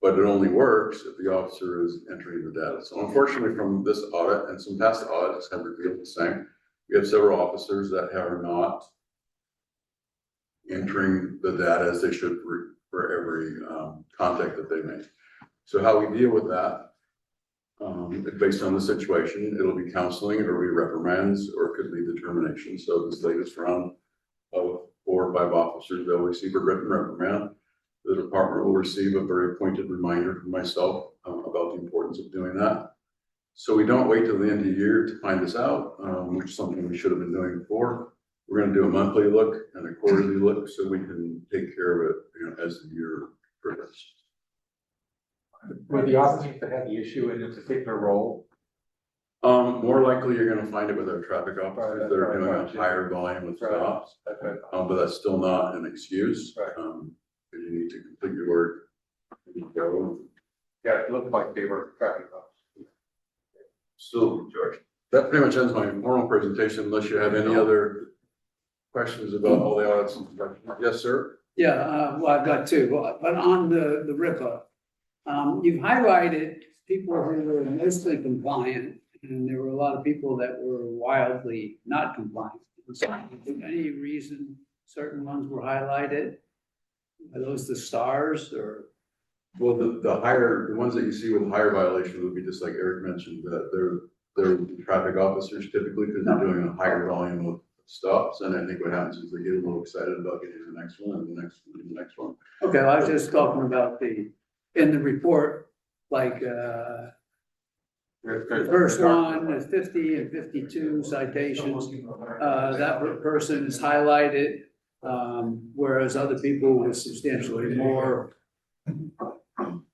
But it only works if the officer is entering the data. So unfortunately, from this audit and some past audits have revealed the same. We have several officers that are not entering the data as they should for every contact that they make. So how we deal with that, based on the situation, it'll be counseling, it'll be reprimands, or it could be determination. So this latest round of 4 or 5 officers, they'll receive a written reprimand. The department will receive a very pointed reminder from myself about the importance of doing that. So we don't wait till the end of the year to find this out, which is something we should have been doing before. We're gonna do a monthly look and a quarterly look so we can take care of it, as the year progresses. Would the officers that have the issue in a particular role? More likely you're gonna find it with our traffic officers that are doing a higher volume of stops. But that's still not an excuse. Right. You need to complete your work. Go. Yeah, it looked like they were traffic officers. Still, George. That pretty much ends my formal presentation unless you have any other questions about all the audits. Yes, sir? Yeah, well, I've got two, but on the RIPA, you've highlighted people who were mostly compliant, and there were a lot of people that were wildly not compliant. Was there any reason certain ones were highlighted? Are those the stars or? Well, the ones that you see with higher violations would be just like Eric mentioned, that they're traffic officers typically because they're doing a higher volume of stops. And I think what happens is they get a little excited about getting to the next one and the next one and the next one. Okay, well, I was just talking about in the report, like, the first one is 50 and 52 citations. That person is highlighted, whereas other people with substantially more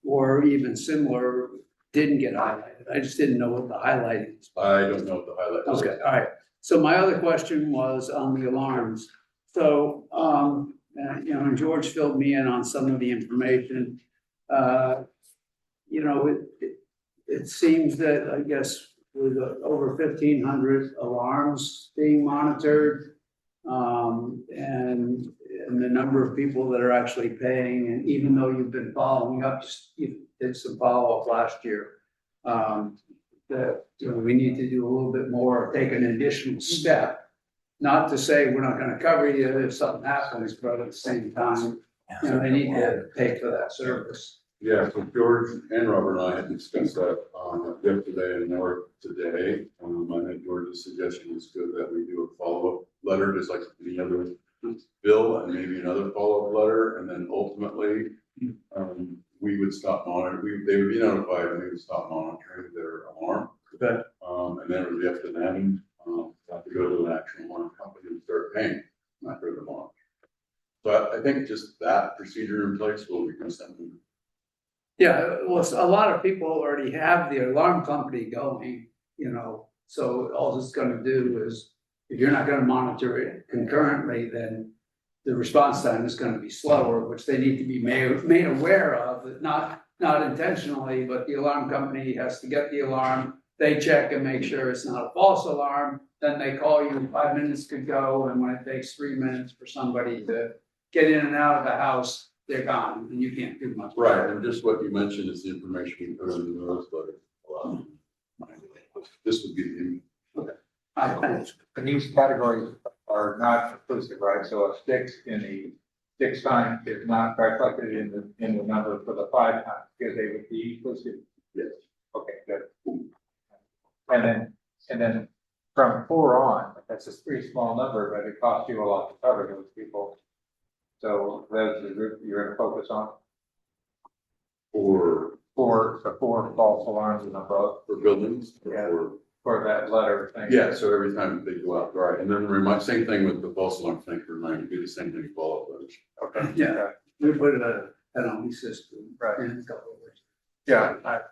or even similar didn't get highlighted. I just didn't know what the highlighting is. I don't know what the highlight is. Okay, all right. So my other question was on the alarms. So, and George filled me in on some of the information. It seems that, I guess, with over 1,500 alarms being monitored, and the number of people that are actually paying, and even though you've been following up, you did some follow-up last year, that we need to do a little bit more, take an additional step. Not to say we're not gonna cover you if something happens, but at the same time, they need to pay for that service. Yeah, so George and Robert and I had discussed that yesterday and more today. I think George's suggestion is good that we do a follow-up letter, just like any other bill, and maybe another follow-up letter, and then ultimately, we would stop monitoring. They would be notified, and we would stop monitoring their alarm. Okay. And then it would be up to them, have to go to an actual alarm company and start paying for the alarm. So I think just that procedure in place will be something. Yeah, well, a lot of people already have the alarm company going, so all it's gonna do is, if you're not gonna monitor it concurrently, then the response time is gonna be slower, which they need to be made aware of, not intentionally, but the alarm company has to get the alarm. They check and make sure it's not a false alarm, then they call you, 5 minutes could go, and when it takes 3 minutes for somebody to get in and out of the house, they're gone, and you can't do much. Right, and just what you mentioned is the information we put in the newsletter. This would be Thanks. And these categories are not inclusive, right? So a six in the 6 times is not reflected in the number for the 5 times, because they would be inclusive. Yes. Okay, good. And then from 4 on, that's a pretty small number, but it costs you a lot to cover those people. So that's the group you're gonna focus on? for For the 4 false alarms and above, buildings. Yeah. Or for that letter thing? yeah, so every time they go out, right, and then same thing with the false alarm thing, remind me, do the same thing, follow up letters. Okay. Yeah. We put a penalty system. Right. In a couple of ways. Yeah, I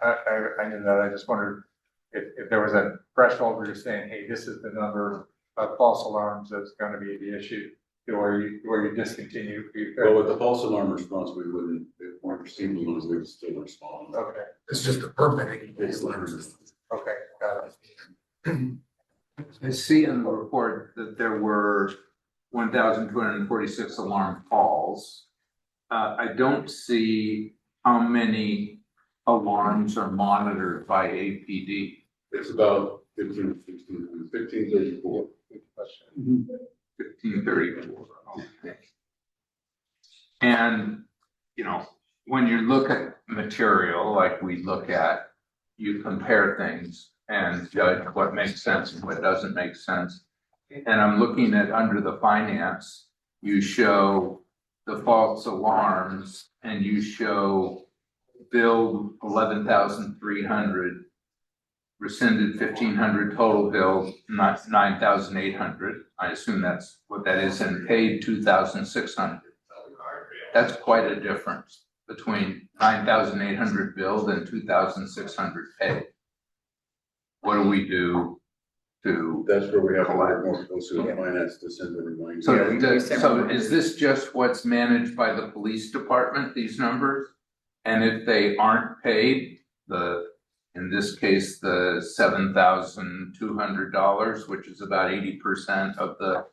knew that. I just wondered if there was a threshold where you're saying, hey, this is the number of false alarms that's gonna be the issue, or you discontinue. Well, with the false alarm response, we wouldn't, if we're receiving ones, we would still respond. Okay, It's just a permitting. okay, got it. I see in the report that there were 1,246 alarm calls. I don't see how many alarms are monitored by APD. It's about 1534. Good question. 1534. Okay. And, when you look at material like we look at, you compare things and judge what makes sense and what doesn't make sense. And I'm looking at under the finance, you show the false alarms, and you show billed 11,300, rescinded 1,500, total bill 9,800. I assume that's what that is, and paid 2,600. That's quite a difference between 9,800 billed and 2,600 paid. What do we do to? That's where we have to work more closely with finance to send the reminder. So is this just what's managed by the police department, these numbers? And if they aren't paid, in this case, the $7,200, which is about 80% of the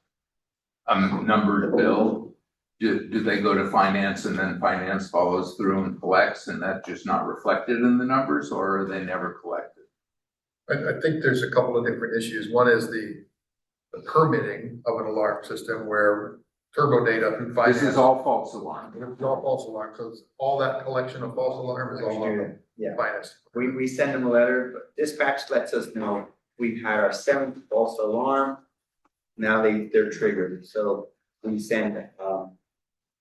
numbered bill, do they go to finance and then finance follows through and collects, and that's just not reflected in the numbers, or are they never collected? I think there's a couple of different issues. One is the permitting of an alarm system where turbo data through finance. This is all false alarm. It's all false alarm, so all that collection of false alarm is all on Yeah. finance. We send them a letter, but dispatch lets us know we've had our 7th false alarm. Now they're triggered, so we send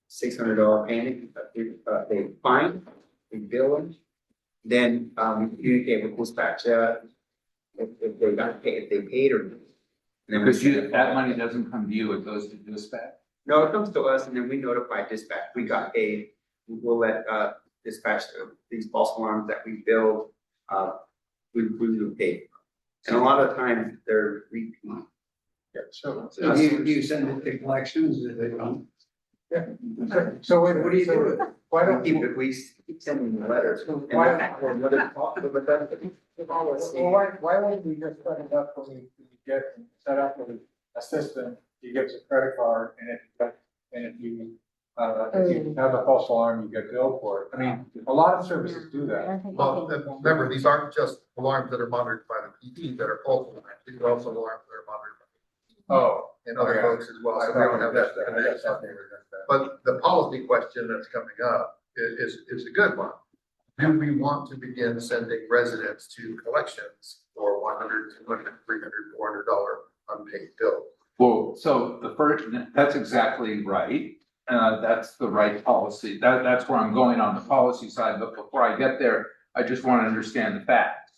$600 payment, they fine, we bill them. Then we communicate with dispatch, if they got paid, if they paid or. and then we Because send it that back. money doesn't come to you, it goes to dispatch. No, it comes to us and then we notify dispatch, we got paid, we'll let dispatch these false alarms that we billed, we will pay. And a lot of times they're repeat. Yeah, so. So you send it to collections, or they don't? So What do you do with it? Why We keep it, we keep sending the letters. And Why- why wouldn't we just set it up when we get set up with a system, you get a credit card, and if you have a false alarm, you get billed for it. I mean, a lot of services do that. Well, and remember, these aren't just alarms that are monitored by the PD that are false alarms. These are also alarms that are monitored Oh. and other Okay. folks as well. So we don't have that connection. But the policy question that's coming up is a good one. Do we want to begin sending residents to collections for $100, $200, $300, $400 unpaid bill? Well, so that's exactly right. That's the right policy. That's where I'm going on the policy side, but before I get there, I just want to understand the facts.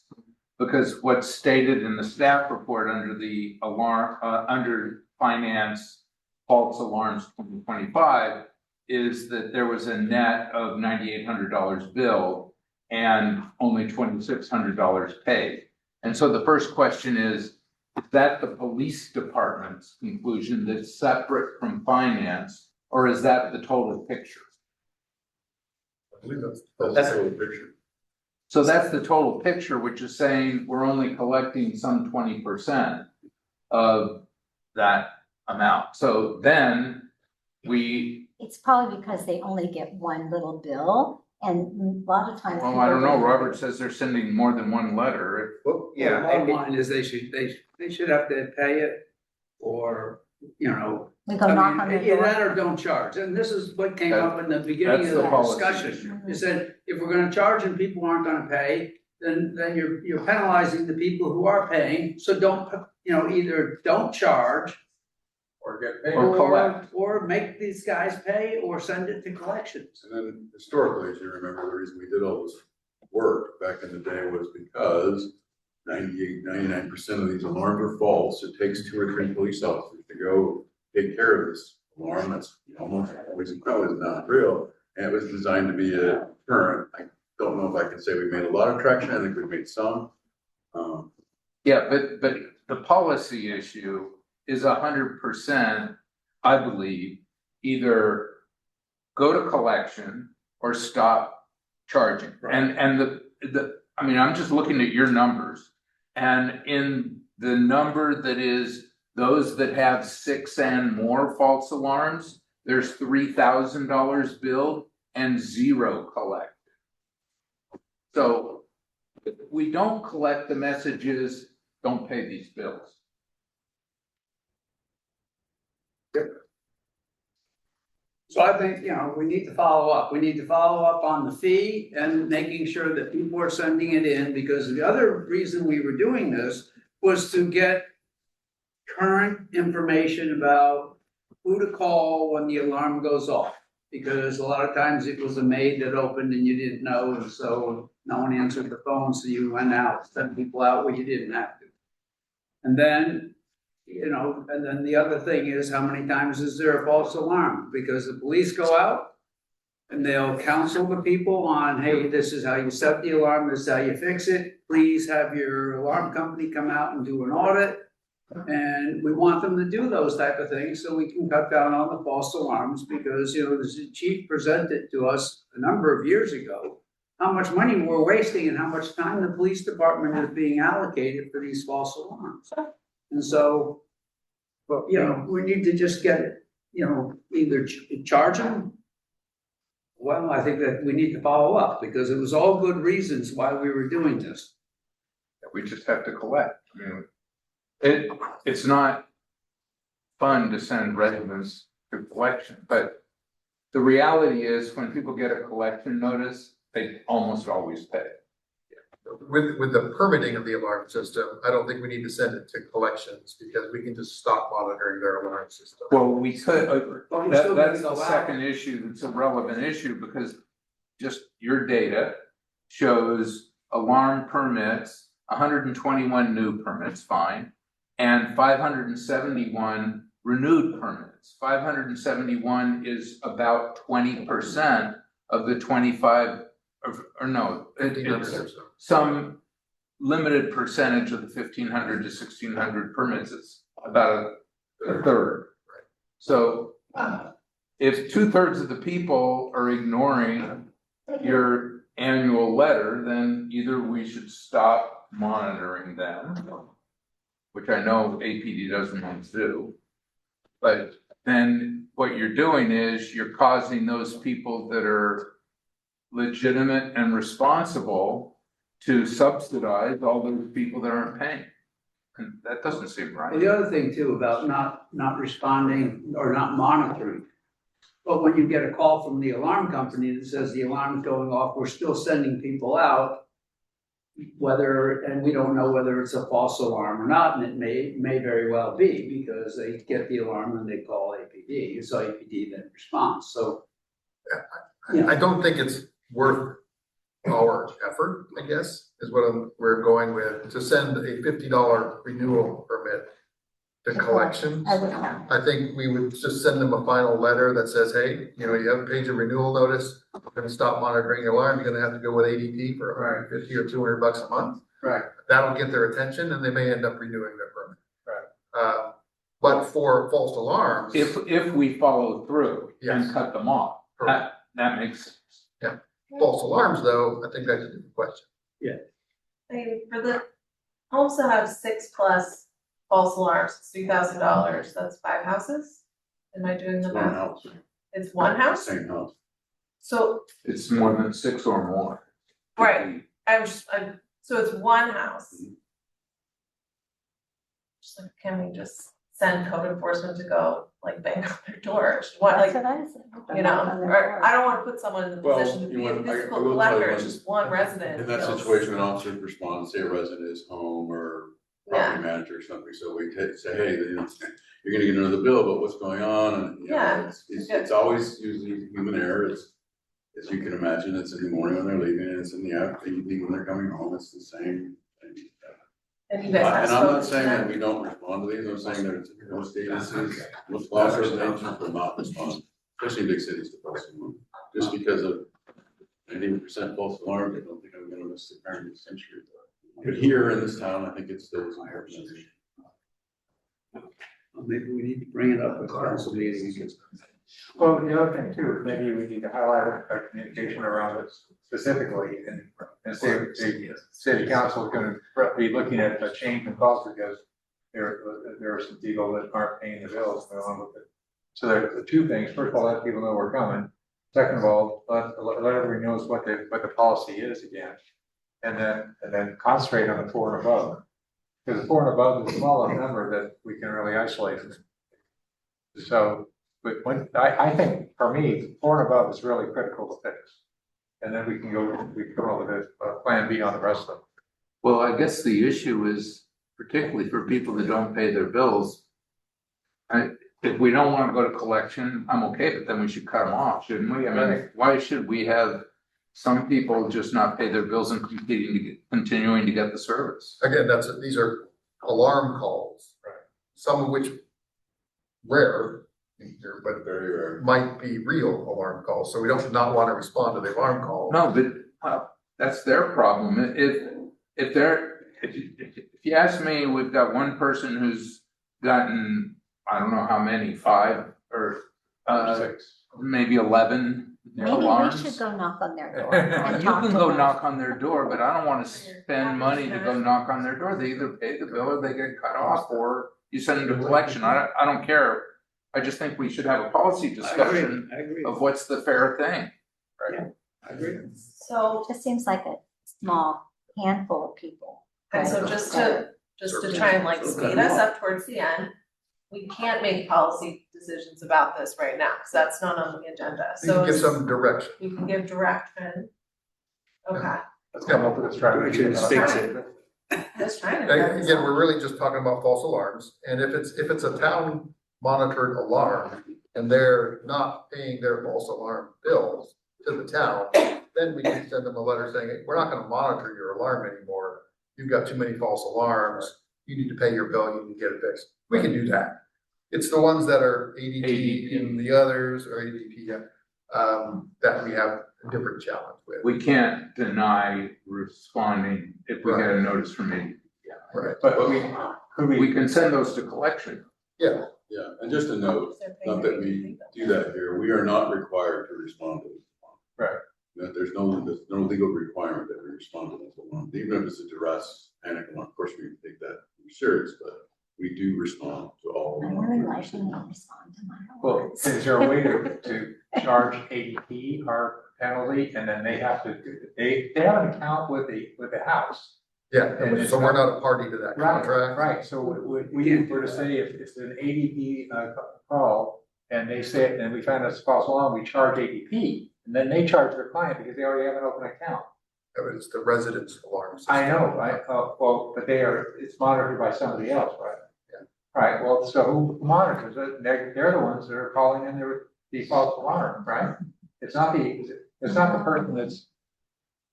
Because what's stated in the staff report under the alarm, under finance false alarms 2025 is that there was a net of $9,800 billed and only $2,600 paid. And so the first question is that the police department's conclusion that's separate from finance, or is that the total picture? I believe that's That's a picture. So that's the total picture, which is saying we're only collecting some 20% of that amount. So then It's probably because they only get one little bill, and a lot of times. well, I don't know, Robert says they're sending more than one letter. Well, Yeah, yeah, bottom line is they should have to pay it, or, We go I knock mean, on their either door. that or don't charge, and this is what came up in the beginning That's of the the policy discussion. issue. Is that if we're gonna charge and people aren't gonna pay, then you're penalizing the people who are paying, so don't, either don't charge. Or get paid. Or collect. Or make these guys pay, or send it to collections. And then historically, as you remember, the reason we did all this work back in the day was because 99% of these alarms are false. It takes 2 or 3 police officers to go take care of this alarm. That's almost always probably not real. And it was designed to be a deterrent. I don't know if I can say we made a lot of traction. I think we've made some. Yeah, but the policy issue is 100%, I believe, either go to collection or stop charging. And I mean, I'm just looking at your numbers. And in the number that is those that have 6 and more false alarms, there's $3,000 billed and 0 collected. So if we don't collect the messages, don't pay these bills. So I think, we need to follow up. We need to follow up on the fee and making sure that people are sending it in, because the other reason we were doing this was to get current information about who to call when the alarm goes off. Because a lot of times it was a maid that opened and you didn't know, and so no one answered the phone, so you went out, sent people out where you didn't have to. And then, and then the other thing is, how many times is there a false alarm? Because the police go out and they'll counsel the people on, hey, this is how you set the alarm, this is how you fix it. Please have your alarm company come out and do an audit. And we want them to do those type of things so we can cut down on the false alarms, because, the chief presented to us a number of years ago how much money we're wasting and how much time the police department is being allocated for these false alarms. And so, but, we need to just get it, either charge them. Well, I think that we need to follow up, because it was all good reasons why we were doing this. We just have to collect. It's not fun to send residents to collection, but the reality is when people get a collection notice, they almost always pay. With the permitting of the alarm system, I don't think we need to send it to collections, because we can just stop monitoring their alarm system. Well, we could, But we're still that's gonna the allow- second issue, that's a relevant issue, because just your data shows alarm permits, 121 new permits, fine, and 571 renewed permits. 571 is about 20% of the 25, or no, it's some limited percentage of the 1,500 to 1,600 permits. It's about a third. So if 2/3 of the people are ignoring your annual letter, then either we should stop monitoring them, which I know APD doesn't want to do. But then what you're doing is you're causing those people that are legitimate and responsible to subsidize all those people that aren't paying. And that doesn't seem Well, right. the other thing too about not responding or not monitoring. But when you get a call from the alarm company that says the alarm's going off, we're still sending people out. And we don't know whether it's a false alarm or not, and it may very well be, because they get the alarm and they call APD, so APD then responds, so. I don't think it's worth our effort, I guess, is what we're going with, to send a $50 renewal permit to collections. I would not. I think we would just send them a final letter that says, hey, you haven't paid your renewal notice, we're gonna stop monitoring your alarm, you're gonna have to go with ADT for $150 or $200 a month. Right. That'll get their attention and they may end up renewing their permit. Right. But for false alarms. If we follow through and Yes. cut them off, Correct. that makes sense. False alarms, though, I think that's a different question. I mean, for the homes that have 6+ false alarms, it's $3,000, that's 5 houses? Am I doing the One math? house, It's one house? same house. So, It's more than 6 or more. right, so it's one house. Just like, can we just send code enforcement to go bang on their doors? What, That's what I said. or I don't wanna put someone in the Well, position to you be a want- I physical will tell you collector, it's when- just one resident. In that feels- situation, an officer responds, say a resident is home or property manager or something, so we say, hey, you're gonna get another bill, but what's going on? And, Yeah. it's always usually human error, as you can imagine, it's in the morning when they're leaving, and it's in the evening when they're coming home, it's the same thing. And you guys have And I'm spoken not to saying that them? we don't respond to these, I'm saying that most agencies, most law enforcement agents will not respond, especially in big cities to false alarm. Just because of 90% false alarm, I don't think I'm gonna miss the current century. But here in this town, I think it's those higher percentage. Maybe we need to bring it up at council meetings. Well, the other thing too, maybe we need to highlight our communication around it specifically, and say the city council is gonna be looking at a change in cost, because there are some people that aren't paying the bills along with it. So there are two things: first of all, let people know we're coming. Second of all, let everybody knows what the policy is again, and then concentrate on the 4 and above, because the 4 and above is the smallest number that we can really isolate. So. But I think for me, 4 and above is really critical to fix. And then we can come up with a plan B on the rest of them. Well, I guess the issue is particularly for people that don't pay their bills. if we don't wanna go to collection, I'm okay, but then we should cut them off, shouldn't we? I mean, why should we have some people just not pay their bills and continuing to get the service? Again, these are alarm calls. Right. Some of which rare, but Very rare. might be real alarm calls, so we don't not want to respond to the alarm call. No, but that's their problem. If you ask me, we've got one person who's gotten, I don't know how many, 5 or 6. maybe 11 Maybe we alarms. should go knock on their door You and talk can to go them. knock on their door, but I don't wanna spend money to go knock on their door. They either pay the bill or they get cut off, or you send them to collection. I don't care. I just think we should have a policy discussion I agree. of what's the fair thing. I agree. So, It just seems like a small handful of people. and so just to try and like speed us up towards the end, we can't make policy decisions about this right now, because that's not on the agenda, You so. can give some direction. You can give direction. Okay, Let's come up with a strategy. We should fix it. just trying to. Again, we're really just talking about false alarms, and if it's a town monitored alarm and they're not paying their false alarm bills to the town, then we can send them a letter saying, hey, we're not gonna monitor your alarm anymore. You've got too many false alarms. You need to pay your bill, you need to get it fixed. We can do that. It's the ones that are ADT and the others, or ADP, that we have a different challenge with. We can't deny responding if we get a notice from ADP. Right. But We can send those to collection. Yeah, Yeah, and just a note, not that we do that here, we are not required to respond to this. Right. That there's no legal requirement that we respond to this alarm, even if it's a duress, panic alarm, of course, we take that serious, but we do respond to all. I really like when you respond to my Well, alarms. is there a way to charge ADP our penalty, and then they have to, they have an account with the house? yeah, And it's so we're not a party to that contract. Right, so we were to say if it's an ADP call, and they say, and we find it's false alarm, we charge ADP, and then they charge their client because they already have an open account. It's the residence alarm system. I know, right, well, but it's monitored by somebody else, right? Yeah. Right, well, so who monitors it? They're the ones that are calling in the false alarm, right? It's not the person that's,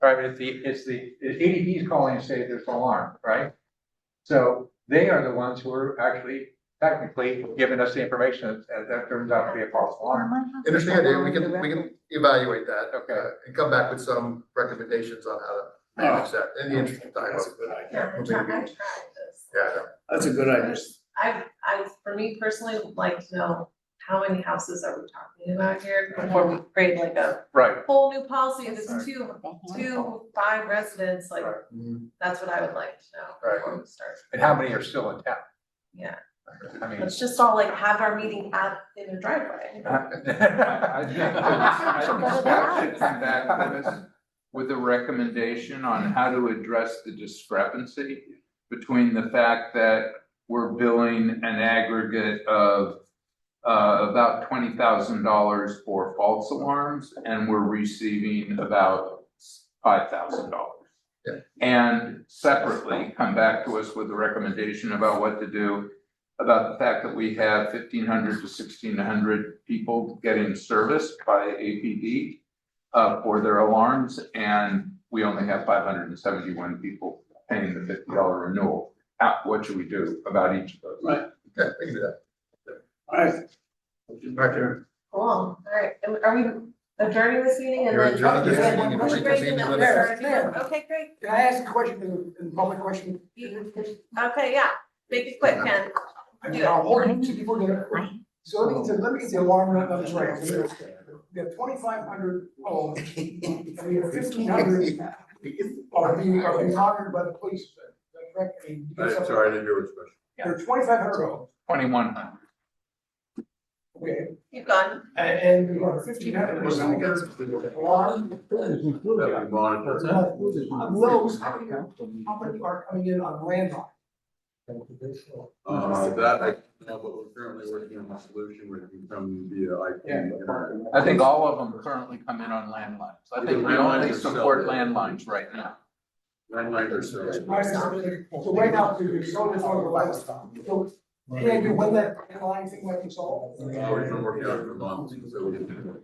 right, it's the ADP is calling and saying there's an alarm, right? So they are the ones who are actually technically giving us the information that turns out to be a false alarm. Interesting idea, we can evaluate that. Okay. And come back with some recommendations on how to manage that in the interest of time. Yeah, I tried this. Yeah, I know. That's a good idea. I, for me personally, would like to know how many houses are we talking about here before we create like a Right. whole new policy, if it's Right. two, 5 residents, like, Right. that's what I would like to know Right. before we start. And how many are still in town? Yeah, I mean. let's just all like have our meeting in a driveway. I think staff should come back with a recommendation on how to address the discrepancy between the fact that we're billing an aggregate of about $20,000 for false alarms, and we're receiving about $5,000. Yeah. And separately, come back to us with a recommendation about what to do about the fact that we have 1,500 to 1,600 people getting serviced by APD for their alarms, and we only have 571 people paying the $50 renewal. What should we do about each of those? Right. Okay, we can do that. All right. Back there. Cool, all right, and are we adjourning this meeting and You're then? adjourning this Yeah, meeting and motion break and then reconvening we'll later. start again. Okay, great. Can I ask a question in public question? Okay, yeah, make it quick, Ken. I'm holding to before the, so let me get the alarm numbers right. We have 2,500 homes, and we have 1,500 are being monitored by the police. Is that correct? I mean, you get Sorry, I didn't hear what's question. There are 2,500 homes, 2,100. okay, Keep going. and we have 1,500 alarm. That we monitor. Of those, how many are coming in on landline? That, I don't know, but we're currently working on a solution where it can come via IP. internet. I think all of them currently come in on landlines. I think we only support landlines right now. Landlines are still. So right now, there's no one on the last time. So Andrew, when that line thing might be solved? We've been working on it for months, so we can.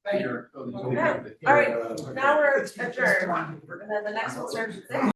Thank you. Okay, all right, now we're adjourned, and then the next one starts at 6.